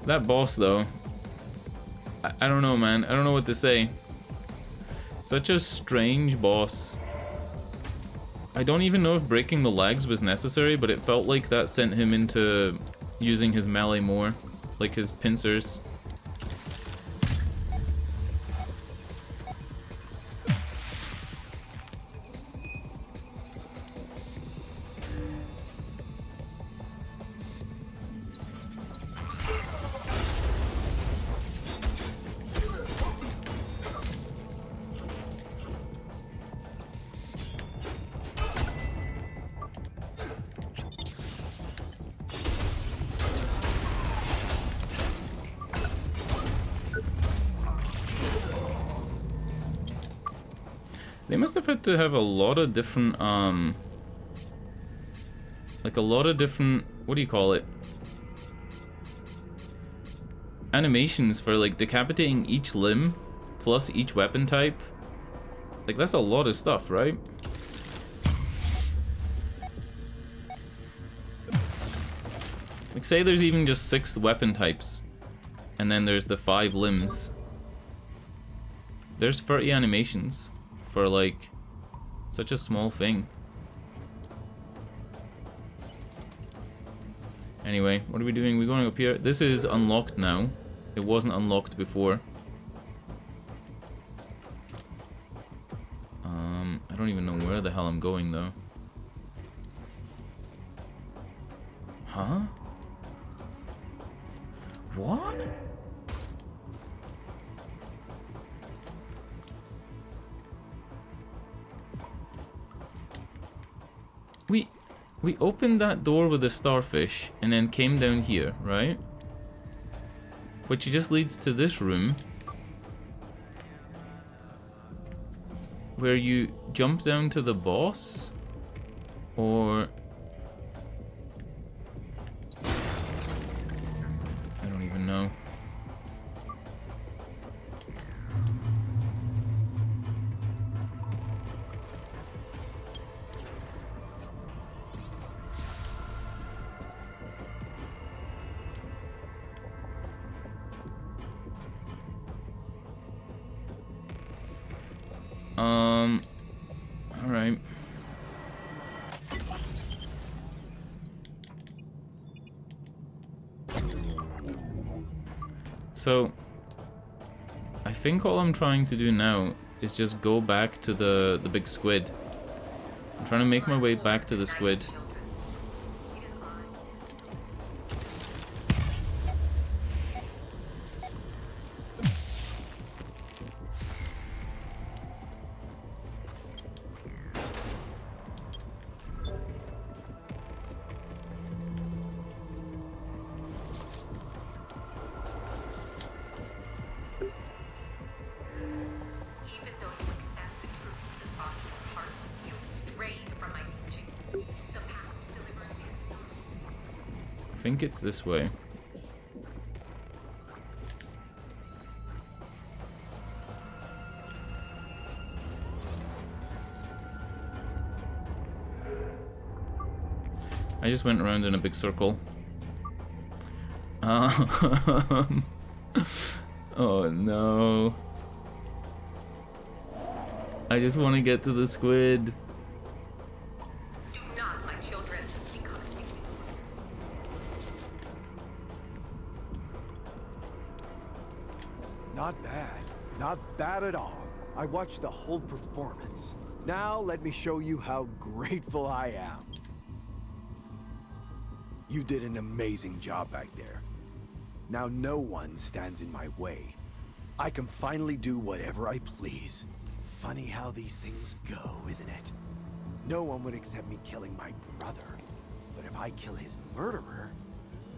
That boss, though, I don't know, man. I don't know what to say. Such a strange boss. I don't even know if breaking the legs was necessary, but it felt like that sent him into using his melee more, like his pincers. They must have had to have a lot of different, like a lot of different, what do you call it? Animations for like decapitating each limb, plus each weapon type. Like that's a lot of stuff, right? Like say there's even just 6 weapon types, and then there's the 5 limbs. There's 30 animations. For like such a small thing. Anyway, what are we doing? We're going up here. This is unlocked now. It wasn't unlocked before. I don't even know where the hell I'm going though. Huh? What? We opened that door with a starfish and then came down here, right? Which just leads to this room. where you jump down to the boss? Or... I don't even know. Alright. So, I think all I'm trying to do now is just go back to the big squid. I'm trying to make my way back to the squid. I think it's this way. I just went around in a big circle. Oh no. I just want to get to the squid. Do not, my children, become Not bad. Not bad at all. I watched the whole performance. Now let me show you how grateful I am. You did an amazing job back there. Now no one stands in my way. I can finally do whatever I please. Funny how these things go, isn't it? No one would accept me killing my brother. But if I kill his murderer,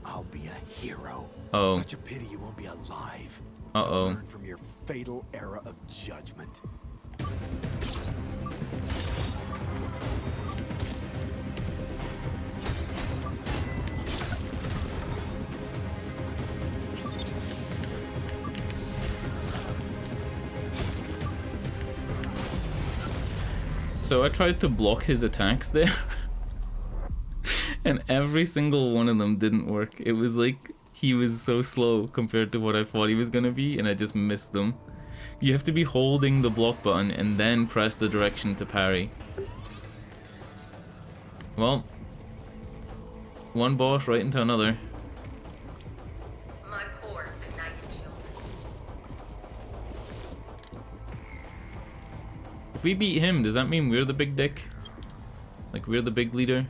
I'll be a hero. Oh. Such a pity you won't be alive. Uh-oh. To learn from your fatal era of judgment. So I tried to block his attacks there. And every single one of them didn't work. It was like he was so slow compared to what I thought he was gonna be, and I just missed them. You have to be holding the block button and then press the direction to parry. Well, one boss right into another. my poor benighted children. If we beat him, does that mean we're the big dick? Like we're the big leader?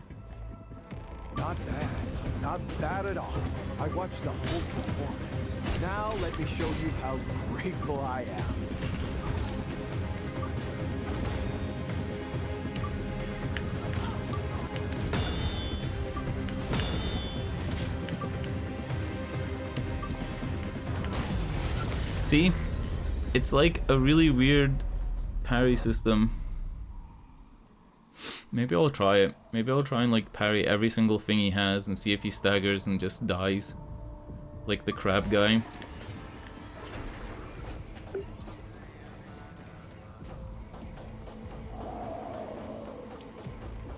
Not bad. Not bad at all. I watched the whole performance. Now let me show you how grateful I am. See? It's like a really weird parry system. Maybe I'll try it. Maybe I'll try and like parry every single thing he has and see if he staggers and just dies. Like the crab guy.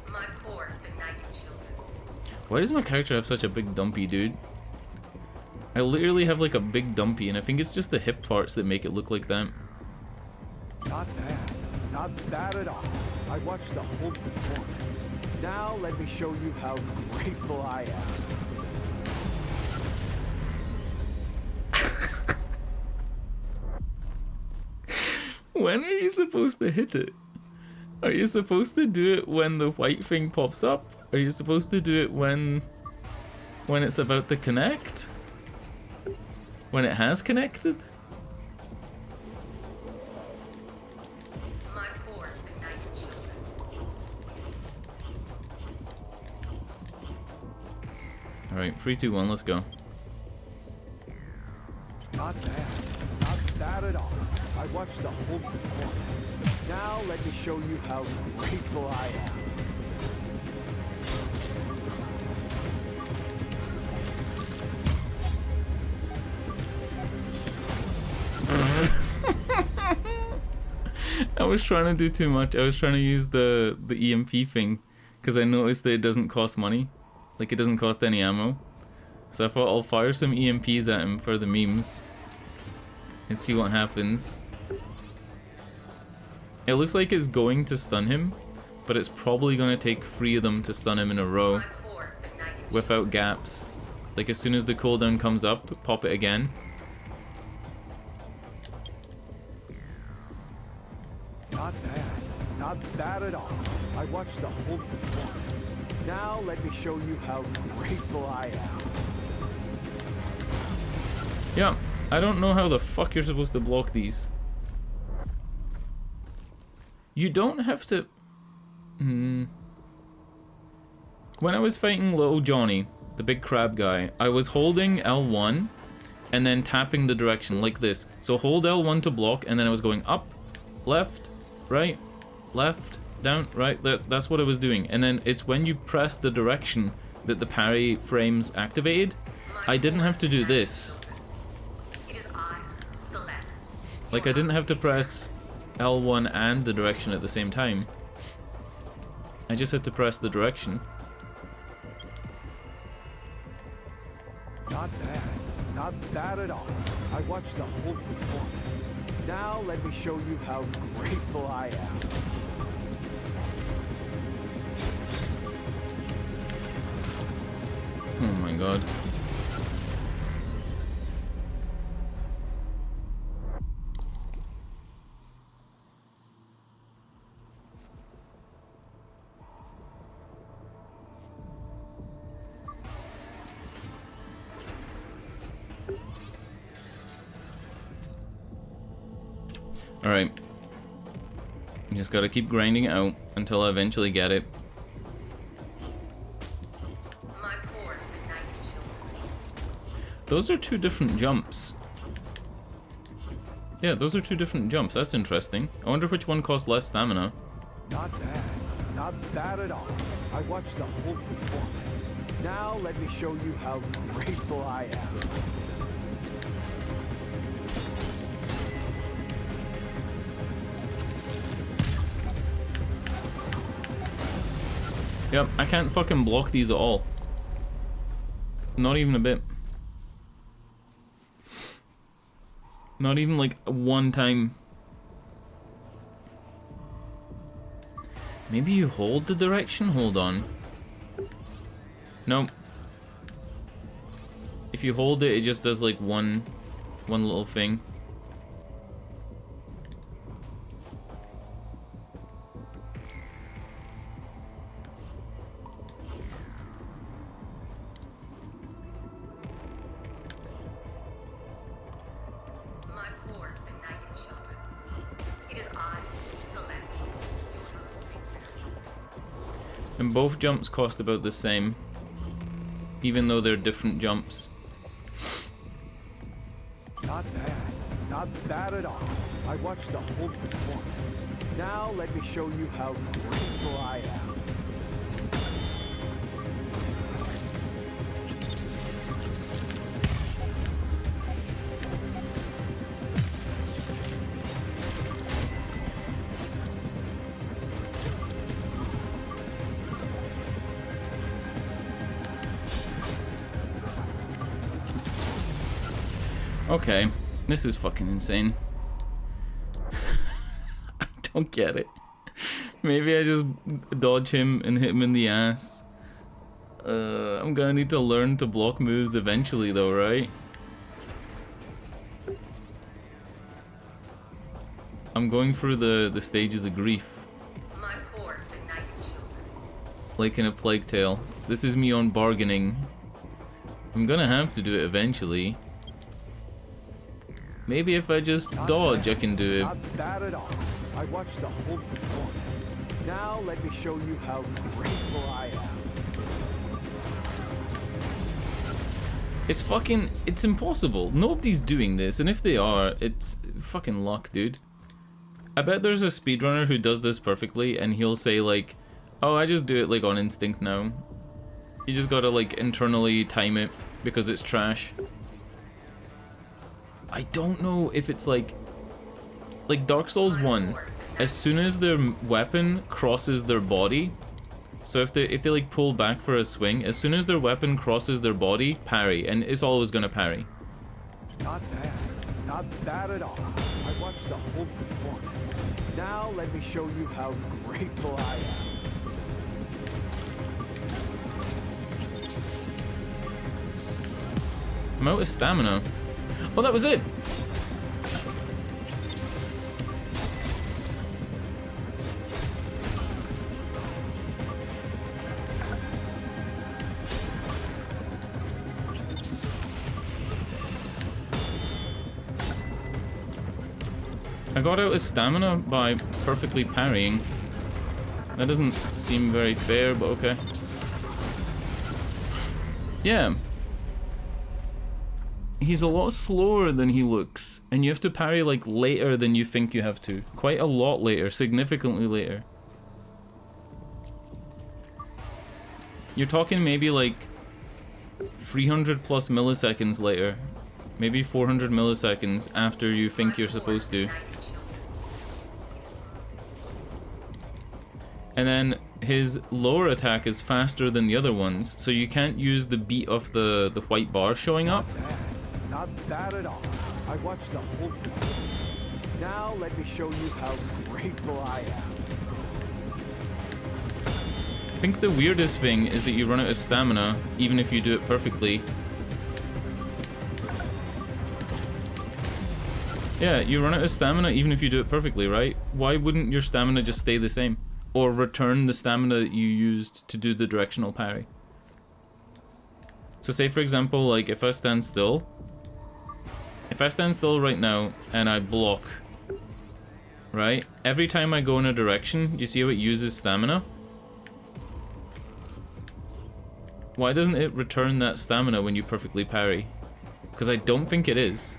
My poor benighted children. Why does my character have such a big dumpy, dude? I literally have like a big dumpy, and I think it's just the hip parts that make it look like that. Not bad. Not bad at all. I watched the whole performance. Now let me show you how grateful I am. When are you supposed to hit it? Are you supposed to do it when the white thing pops up? Are you supposed to do it when it's about to connect? When it has connected? My poor benighted children. Alright, 3, 2, 1, let's go. Not bad. Not bad at all. I watched the whole performance. Now let me show you how grateful I am. I was trying to do too much. I was trying to use the EMP thing because I noticed that it doesn't cost money. Like, it doesn't cost any ammo. So I thought I'll fire some EMPs at him for the memes and see what happens. It looks like it's going to stun him, but it's probably going to take 3 of them to stun him in a row without gaps. Like, as soon as the cooldown comes up, pop it again. Not bad. Not bad at all. I watched the whole performance. Now let me show you how grateful I am. Yeah, I don't know how the fuck you're supposed to block these. You don't have to... When I was fighting little Johnny, the big crab guy, I was holding L1 and then tapping the direction like this. So hold L1 to block, and then I was going up, left, right, left, down, right. That's what I was doing. And then it's when you press the direction that the parry frames activated. I didn't have to do this. Like, I didn't have to press L1 and the direction at the same time. I just had to press the direction. Not bad. Not bad at all. I watched the whole performance. Now let me show you how grateful I am. Oh my god. Alright. You just gotta keep grinding it out until I eventually get it. Those are 2 different jumps. Yeah, those are 2 different jumps. That's interesting. I wonder which one costs less stamina. Not bad. Not bad at all. I watched the whole performance. Now let me show you how grateful I am. Yep, I can't fucking block these at all. Not even a bit. Not even like one time. Maybe you hold the direction? Hold on. Nope. If you hold it, it just does like one little thing. And both jumps cost about the same, even though they're different jumps. Not bad. Not bad at all. I watched the whole performance. Now let me show you how grateful I am. Okay, this is fucking insane. I don't get it. Maybe I just dodge him and hit him in the ass. I'm gonna need to learn to block moves eventually though, right? I'm going through the stages of grief. Like in a Plague Tale. This is me on bargaining. I'm gonna have to do it eventually. Maybe if I just dodge, I can do it. Not bad at all. I watched the whole performance. Now let me show you how grateful I am. It's fucking, it's impossible. Nobody's doing this, and if they are, it's fucking luck, dude. I bet there's a speedrunner who does this perfectly, and he'll say like, oh, I just do it like on instinct now. You just gotta like internally time it because it's trash. I don't know if it's like Dark Souls 1, as soon as their weapon crosses their body, so if they like pull back for a swing, as soon as their weapon crosses their body, parry, and it's always gonna parry. Not bad. Not bad at all. I watched the whole performance. Now let me show you how grateful I am. I'm out of stamina. Oh, that was it! I got out of stamina by perfectly parrying. That doesn't seem very fair, but okay. Yeah. He's a lot slower than he looks, and you have to parry like later than you think you have to. Quite a lot later, significantly later. You're talking maybe like 300 plus milliseconds later. Maybe 400 milliseconds after you think you're supposed to. And then his lower attack is faster than the other ones, so you can't use the beat of the white bar showing up. Not bad at all. I watched the whole performance. Now let me show you how grateful I am. I think the weirdest thing is that you run out of stamina, even if you do it perfectly. Yeah, you run out of stamina even if you do it perfectly, right? Why wouldn't your stamina just stay the same? Or return the stamina that you used to do the directional parry? So say for example, like if I stand still right now and I block, right? Every time I go in a direction, you see how it uses stamina? Why doesn't it return that stamina when you perfectly parry? Because I don't think it is.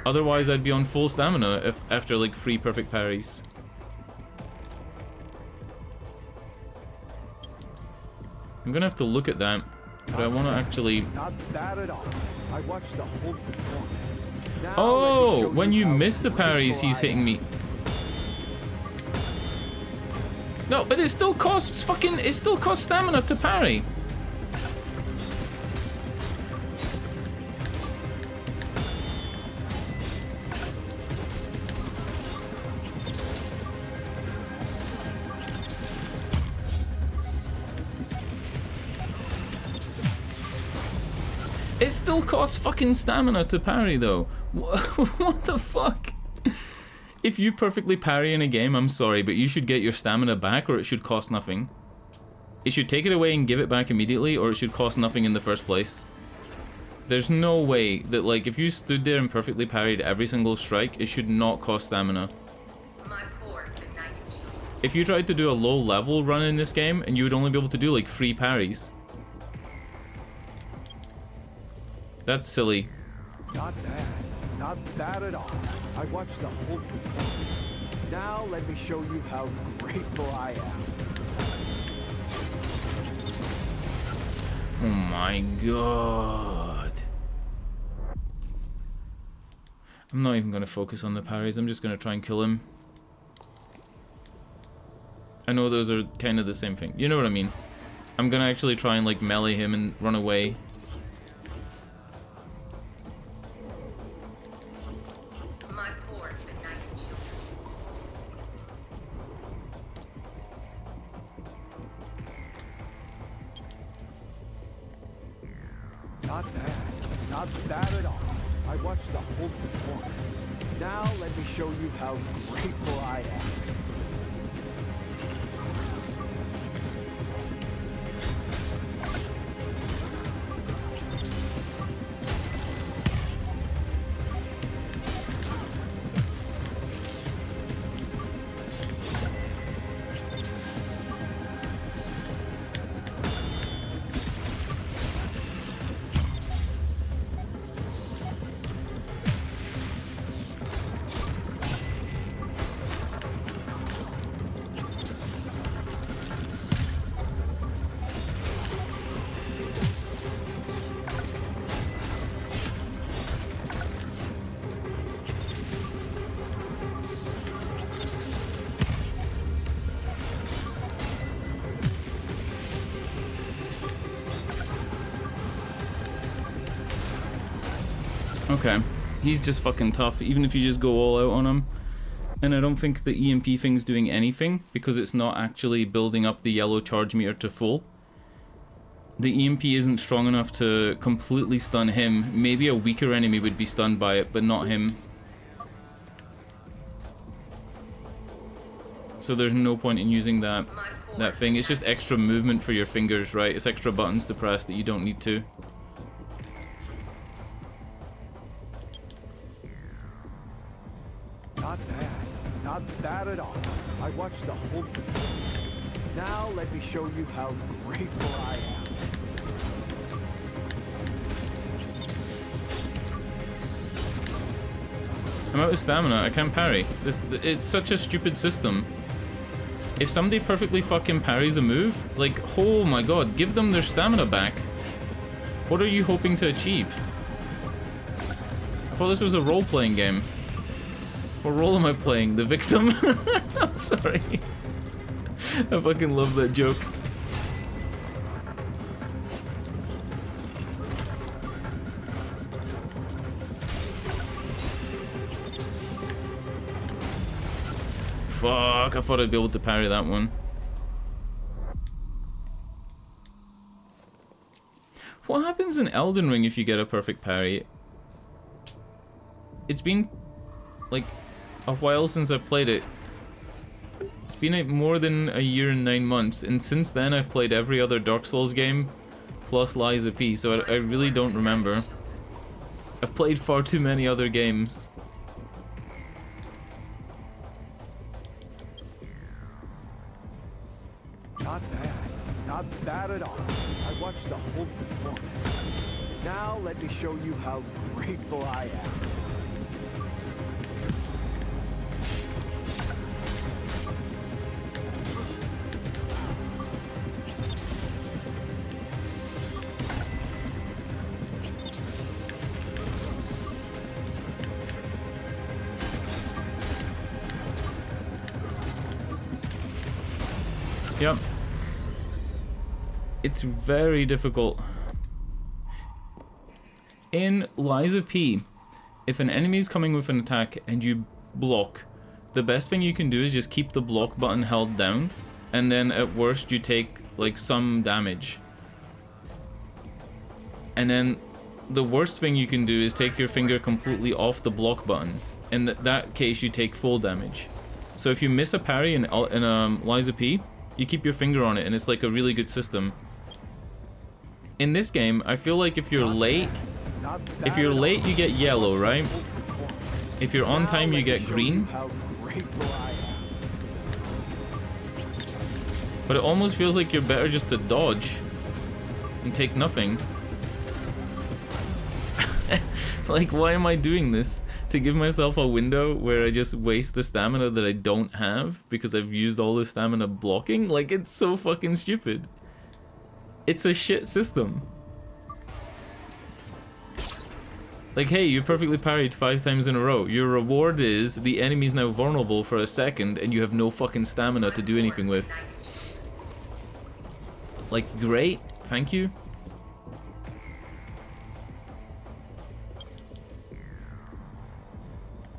Otherwise I'd be on full stamina if after like 3 perfect parries. I'm gonna have to look at that, but I want to actually. Not bad at all. I watched the whole performance. Now oh, when you miss the parries, he's hitting me. No, but it still costs fucking. It still costs stamina to parry. It still costs fucking stamina to parry though. What the fuck? If you perfectly parry in a game, I'm sorry, but you should get your stamina back or it should cost nothing. It should take it away and give it back immediately, or it should cost nothing in the first place. There's no way that, like, if you stood there and perfectly parried every single strike, it should not cost stamina. If you tried to do a low level run in this game, and you would only be able to do like 3 parries. That's silly. Not bad. Not bad at all. I watched the whole performance. Now let me show you how grateful I am. Oh my god. I'm not even going to focus on the parries. I'm just going to try and kill him. I know those are kind of the same thing. You know what I mean? I'm going to actually try and like melee him and run away. Not bad. Not bad at all. I watched the whole performance. Now let me show you how grateful I am. Okay. He's just fucking tough, even if you just go all out on him. And I don't think the EMP thing's doing anything, because it's not actually building up the yellow charge meter to full. The EMP isn't strong enough to completely stun him. Maybe a weaker enemy would be stunned by it, but not him. So there's no point in using that thing. It's just extra movement for your fingers, right? It's extra buttons to press that you don't need to. Not bad. Not bad at all. I watched the whole performance. Now let me show you how grateful I am. I'm out of stamina. I can't parry. It's such a stupid system. If somebody perfectly fucking parries a move, like, oh my god, give them their stamina back. What are you hoping to achieve? I thought this was a role-playing game. What role am I playing? The victim? I'm sorry. I fucking love that joke. Fuck, I thought I'd be able to parry that one. What happens in Elden Ring if you get a perfect parry? It's been, like, a while since I've played it. It's been more than a year and 9 months, and since then I've played every other Dark Souls game, plus Lies of P, so I really don't remember. I've played far too many other games. Not bad. Not bad at all. I watched the whole performance. Now let me show you how grateful I am. Yep. It's very difficult. In Lies of P, if an enemy is coming with an attack and you block, the best thing you can do is just keep the block button held down, and then at worst you take like some damage. And then the worst thing you can do is take your finger completely off the block button. In that case you take full damage. So if you miss a parry in Lies of P, you keep your finger on it, and it's like a really good system. In this game, I feel like if you're late, you get yellow, right? If you're on time, you get green. But it almost feels like you're better just to dodge and take nothing. Like, why am I doing this? To give myself a window where I just waste the stamina that I don't have because I've used all the stamina blocking? Like, it's so fucking stupid. It's a shit system. Like, hey, you perfectly parried 5 times in a row. Your reward is the enemy's now vulnerable for a second and you have no fucking stamina to do anything with. Like, great. Thank you.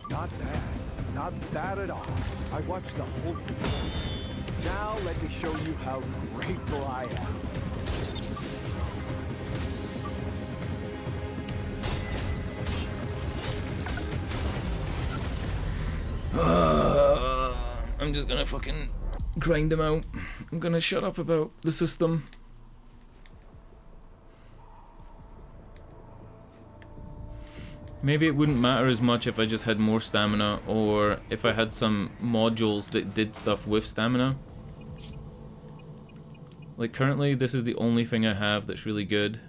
Not bad. Not bad at all. I watched the whole performance. Now let me show you how grateful I am. I'm just gonna fucking grind him out. I'm gonna shut up about the system. Maybe it wouldn't matter as much if I just had more stamina, or if I had some modules that did stuff with stamina. Like, currently this is the only thing I have that's really good.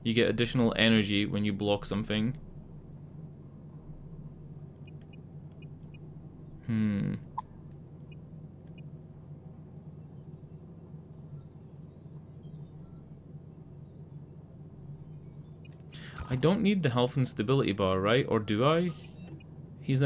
You get additional energy when you block something. I don't need the health and stability bar, right? Or do I? He's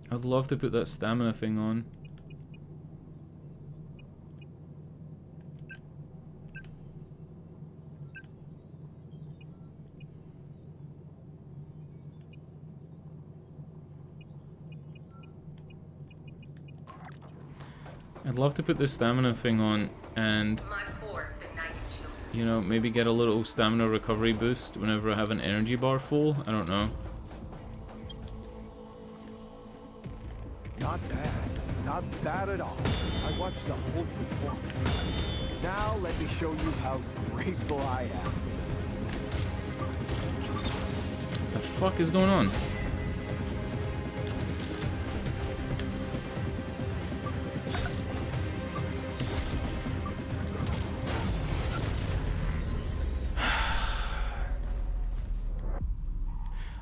I'd love to put that stamina thing on. I'd love to put the stamina thing on and, you know, maybe get a little stamina recovery boost whenever I have an energy bar full. I don't know. Not bad. Not bad at all. I watched the whole performance. Now let me show you how grateful I am. What the fuck is going on?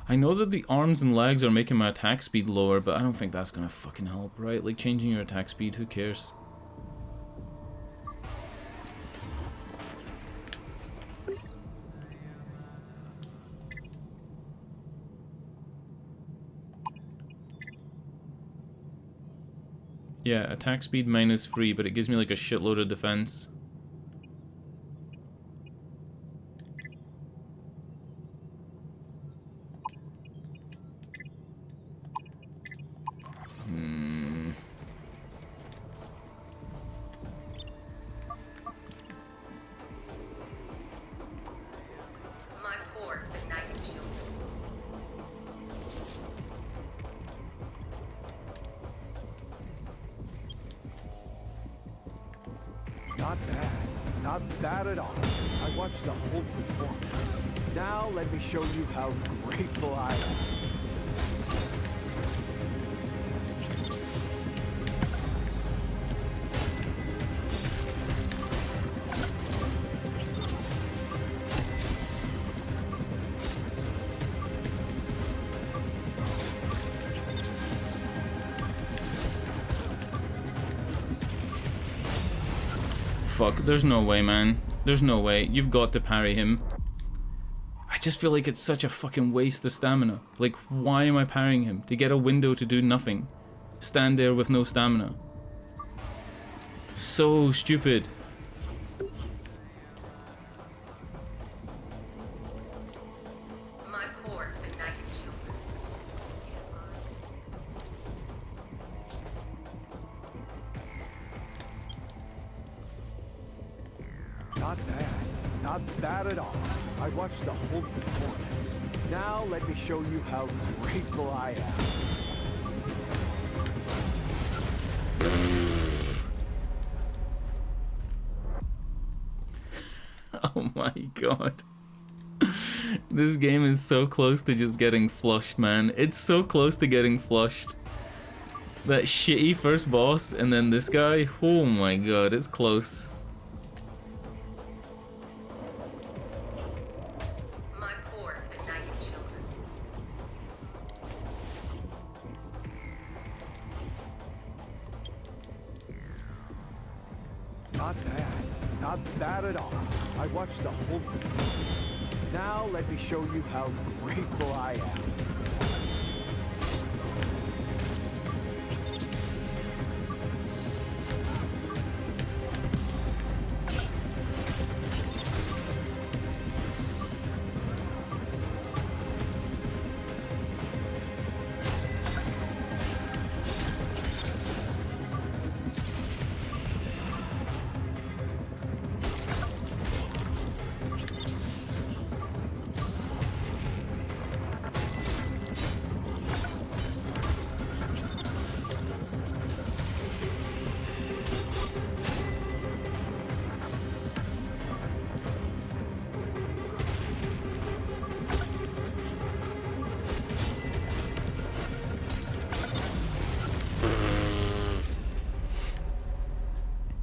I know that the arms and legs are making my attack speed lower, but I don't think that's gonna fucking help, right? Like, changing your attack speed, who cares? Yeah, attack speed -3, but it gives me like a shitload of defense. Not bad. Not bad at all. I watched the whole performance. Now let me show you how grateful I am. Fuck, there's no way, man. There's no way. You've got to parry him. I just feel like it's such a fucking waste of stamina. Like, why am I parrying him? To get a window to do nothing. Stand there with no stamina. So stupid. Not bad. Not bad at all. I watched the whole performance. Now let me show you how grateful I am. Oh my god. This game is so close to just getting flushed, man. It's so close to getting flushed. That shitty first boss and then this guy. Oh my god, it's close. Not bad. Not bad at all. I watched the whole performance. Now let me show you how grateful I am.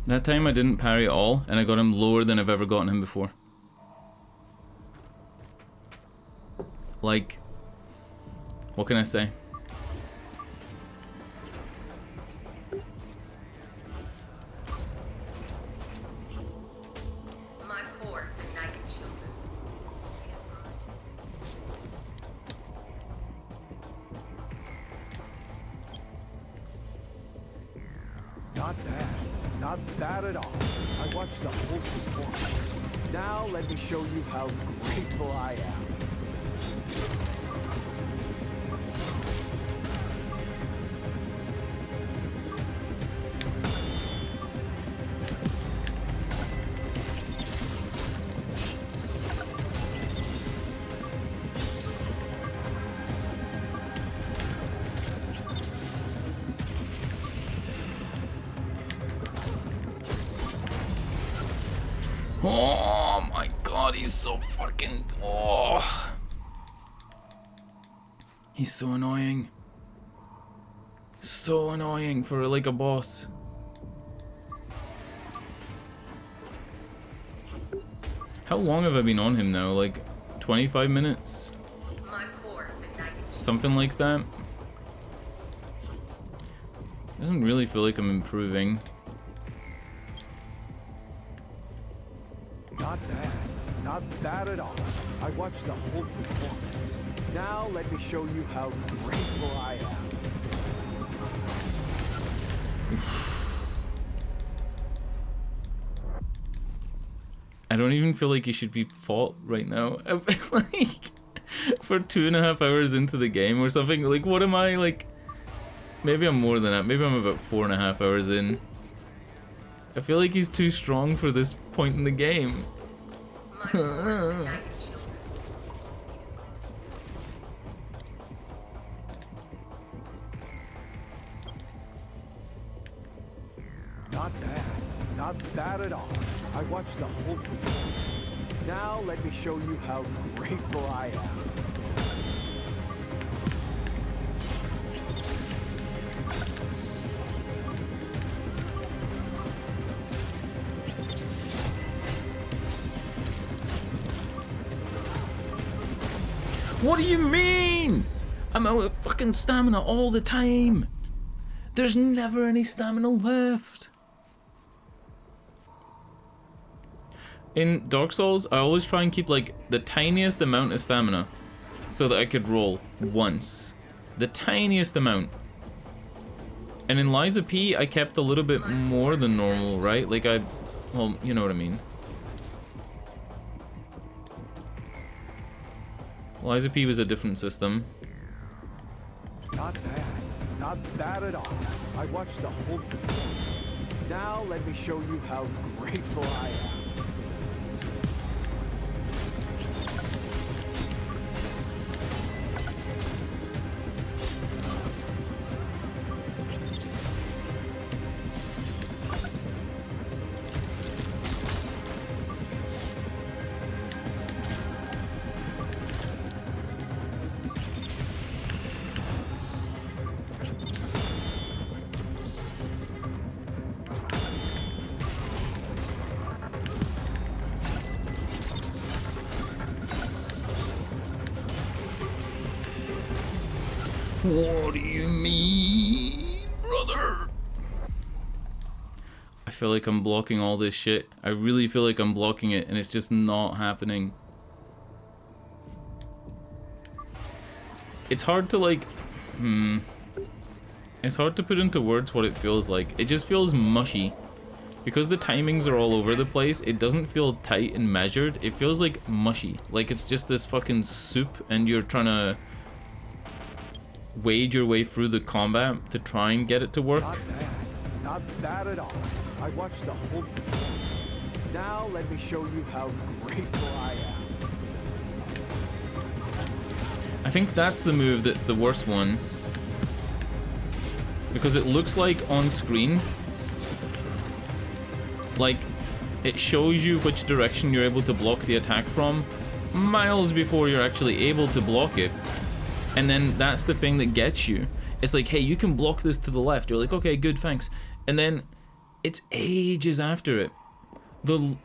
That time I didn't parry at all, and I got him lower than I've ever gotten him before. Like, what can I say? Not bad. Not bad at all. I watched the whole performance. Now let me show you how grateful I am. Oh my god, he's so fucking... Oh. He's so annoying. So annoying for like a boss. How long have I been on him now? Like 25 minutes? Something like that. Doesn't really feel like I'm improving. Not bad. Not bad at all. I watched the whole performance. Now let me show you how grateful I am. I don't even feel like he should be fought right now. I feel like for 2.5 hours into the game or something, like what am I like? Maybe I'm more than that. Maybe I'm about 4.5 hours in. I feel like he's too strong for this point in the game. Not bad. Not bad at all. I watched the whole performance. Now let me show you how grateful I am. What do you mean? I'm out of fucking stamina all the time. There's never any stamina left. In Dark Souls, I always try and keep like the tiniest amount of stamina so that I could roll once. The tiniest amount. And in Liza P, I kept a little bit more than normal, right? Like well, you know what I mean. Liza P was a different system. Not bad. Not bad at all. I watched the whole performance. Now let me show you how grateful I am. What do you mean, brother? I feel like I'm blocking all this shit. I really feel like I'm blocking it and it's just not happening. It's hard to like... It's hard to put into words what it feels like. It just feels mushy. Because the timings are all over the place, it doesn't feel tight and measured. It feels like mushy. Like it's just this fucking soup and you're trying to wade your way through the combat to try and get it to work. Not bad. Not bad at all. I watched the whole performance. Now let me show you how grateful I am. I think that's the move that's the worst one. Because it looks like on screen, like it shows you which direction you're able to block the attack from miles before you're actually able to block it. And then that's the thing that gets you. It's like, hey, you can block this to the left. You're like, okay, good, thanks. And then it's ages after it. The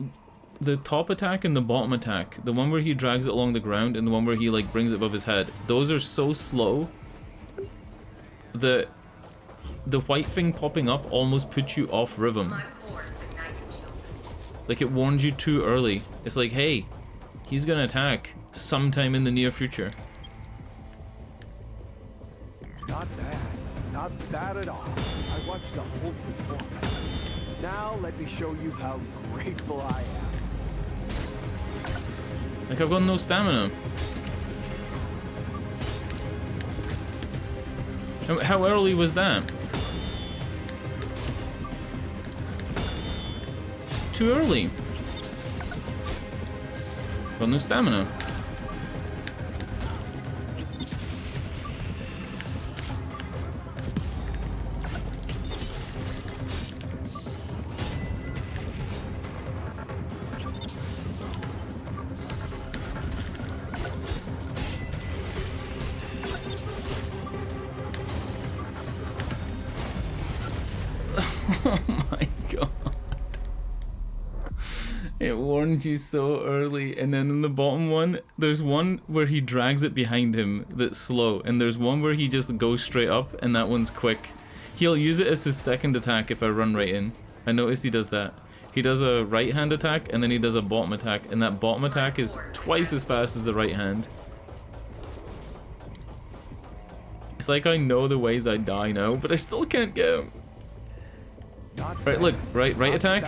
top attack and the bottom attack, the one where he drags it along the ground and the one where he like brings it above his head, those are so slow. The white thing popping up almost puts you off rhythm. Like it warns you too early. It's like, hey, he's gonna attack sometime in the near future. Not bad. Not bad at all. I watched the whole performance. Now let me show you how grateful I am. Like, I've got no stamina. How early was that? Too early. Got no stamina. Oh my god. It warned you so early, and then in the bottom one, there's one where he drags it behind him that's slow, and there's one where he just goes straight up, and that one's quick. He'll use it as his second attack if I run right in. I noticed he does that. He does a right hand attack, and then he does a bottom attack, and that bottom attack is twice as fast as the right hand. It's like I know the ways I die now, but I still can't get him. Right, look, right attack,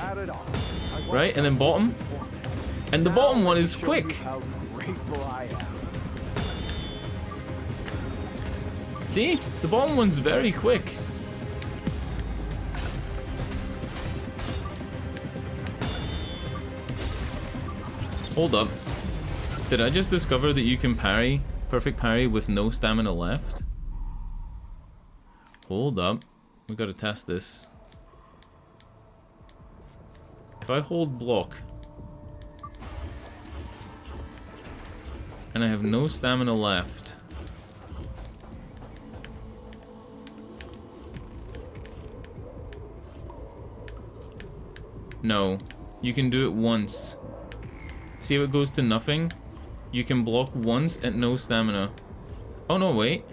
right, and then bottom, and the bottom one is quick. See, the bottom one's very quick. Hold up, did I just discover that you can parry, perfect parry with no stamina left? Hold up, we gotta test this. If I hold block and I have no stamina left, no, you can do it once. See how it goes to nothing? You can block once at no stamina. Oh no, wait.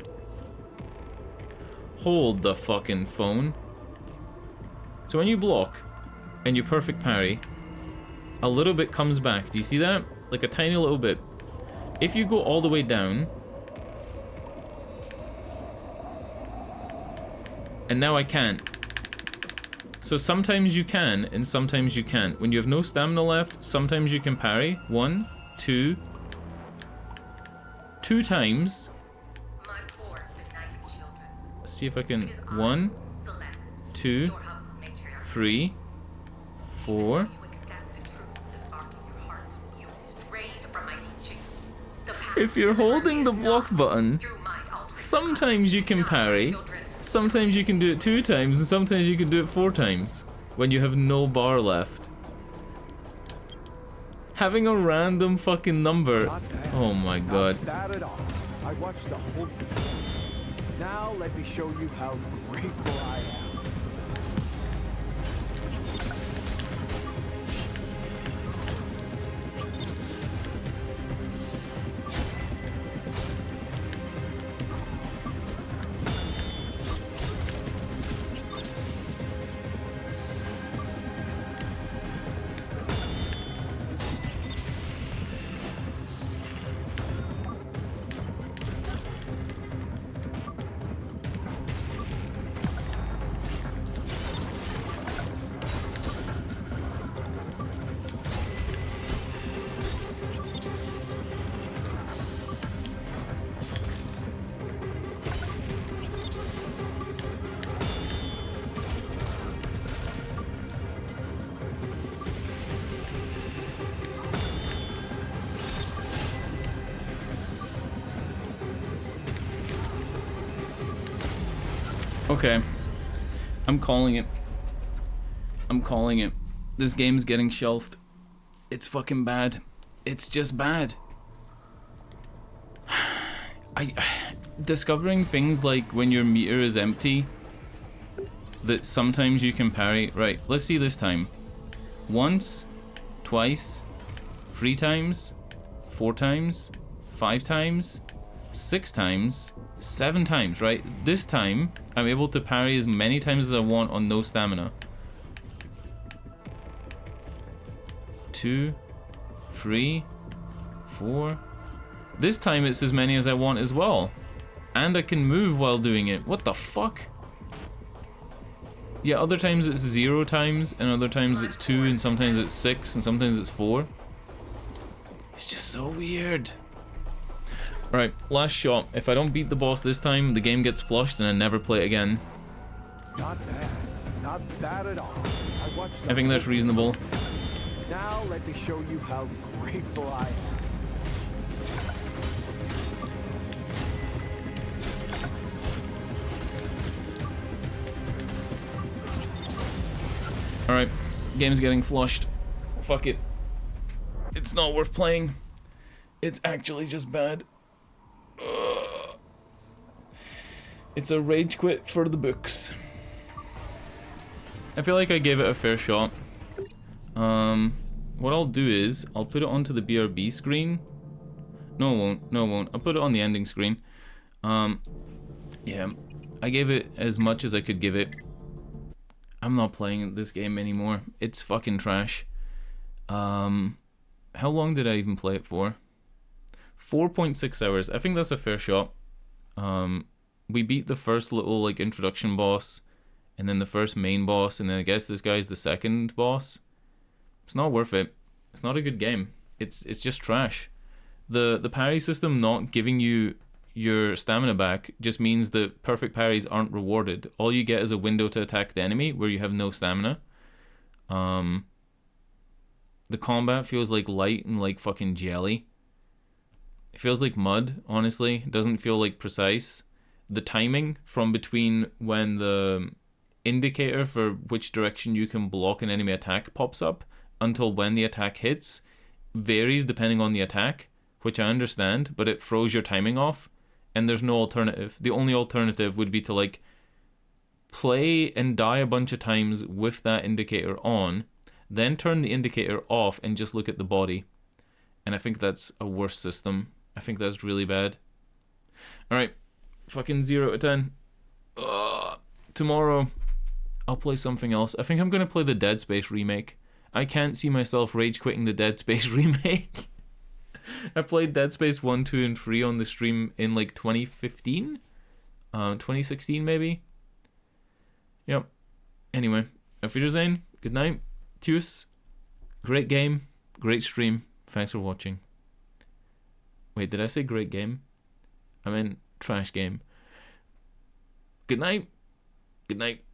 Hold the fucking phone. So when you block and you perfect parry, a little bit comes back. Do you see that? Like a tiny little bit. If you go all the way down, and now I can't. So sometimes you can, and sometimes you can't. When you have no stamina left, sometimes you can parry. 1, 2 times. Let's see if I can. 1, 2, 3, 4. If you're holding the block button, sometimes you can parry, sometimes you can do it 2 times, and sometimes you can do it 4 times when you have no bar left. Having a random fucking number. Oh my god. Not bad at all. I watched the whole performance. Now let me show you how grateful I am. Okay. I'm calling it. I'm calling it. This game's getting shelved. It's fucking bad. It's just bad. Discovering things like when your meter is empty, that sometimes you can parry. Right, let's see this time. Once, twice, 3 times, 4 times, 5 times, 6 times, 7 times, right? This time, I'm able to parry as many times as I want on no stamina. 2, 3, 4. This time it's as many as I want as well. And I can move while doing it. What the fuck? Yeah, other times it's 0 times, and other times it's 2, and sometimes it's 6, and sometimes it's 4. It's just so weird. Alright, last shot. If I don't beat the boss this time, the game gets flushed and I never play it again. Not bad. Not bad at all. I think that's reasonable. Now let me show you how grateful I am. Alright, game's getting flushed. Fuck it. It's not worth playing. It's actually just bad. Ugh. It's a rage quit for the books. I feel like I gave it a fair shot. What I'll do is, I'll put it onto the BRB screen. No, it won't. No, it won't. I'll put it on the ending screen. Yeah. I gave it as much as I could give it. I'm not playing this game anymore. It's fucking trash. How long did I even play it for? 4.6 hours. I think that's a fair shot. We beat the first little like introduction boss, and then the first main boss, and then I guess this guy's the second boss. It's not worth it. It's not a good game. It's just trash. The parry system not giving you your stamina back just means that perfect parries aren't rewarded. All you get is a window to attack the enemy where you have no stamina. The combat feels like light and like fucking jelly. It feels like mud, honestly. It doesn't feel like precise. The timing from between when the indicator for which direction you can block an enemy attack pops up until when the attack hits varies depending on the attack, which I understand, but it throws your timing off. And there's no alternative. The only alternative would be to like play and die a bunch of times with that indicator on, then turn the indicator off and just look at the body. And I think that's a worse system. I think that's really bad. Alright, fucking 0 to 10. Tomorrow, I'll play something else. I think I'm going to play the Dead Space remake. I can't see myself rage quitting the Dead Space remake. I played Dead Space 1, 2, and 3 on the stream in like 2015? 2016 maybe? Yep. Anyway, auf Wiedersehen. Good night. Tschüss. Great game. Great stream. Thanks for watching. Wait, did I say great game? I meant trash game. Good night. Good night.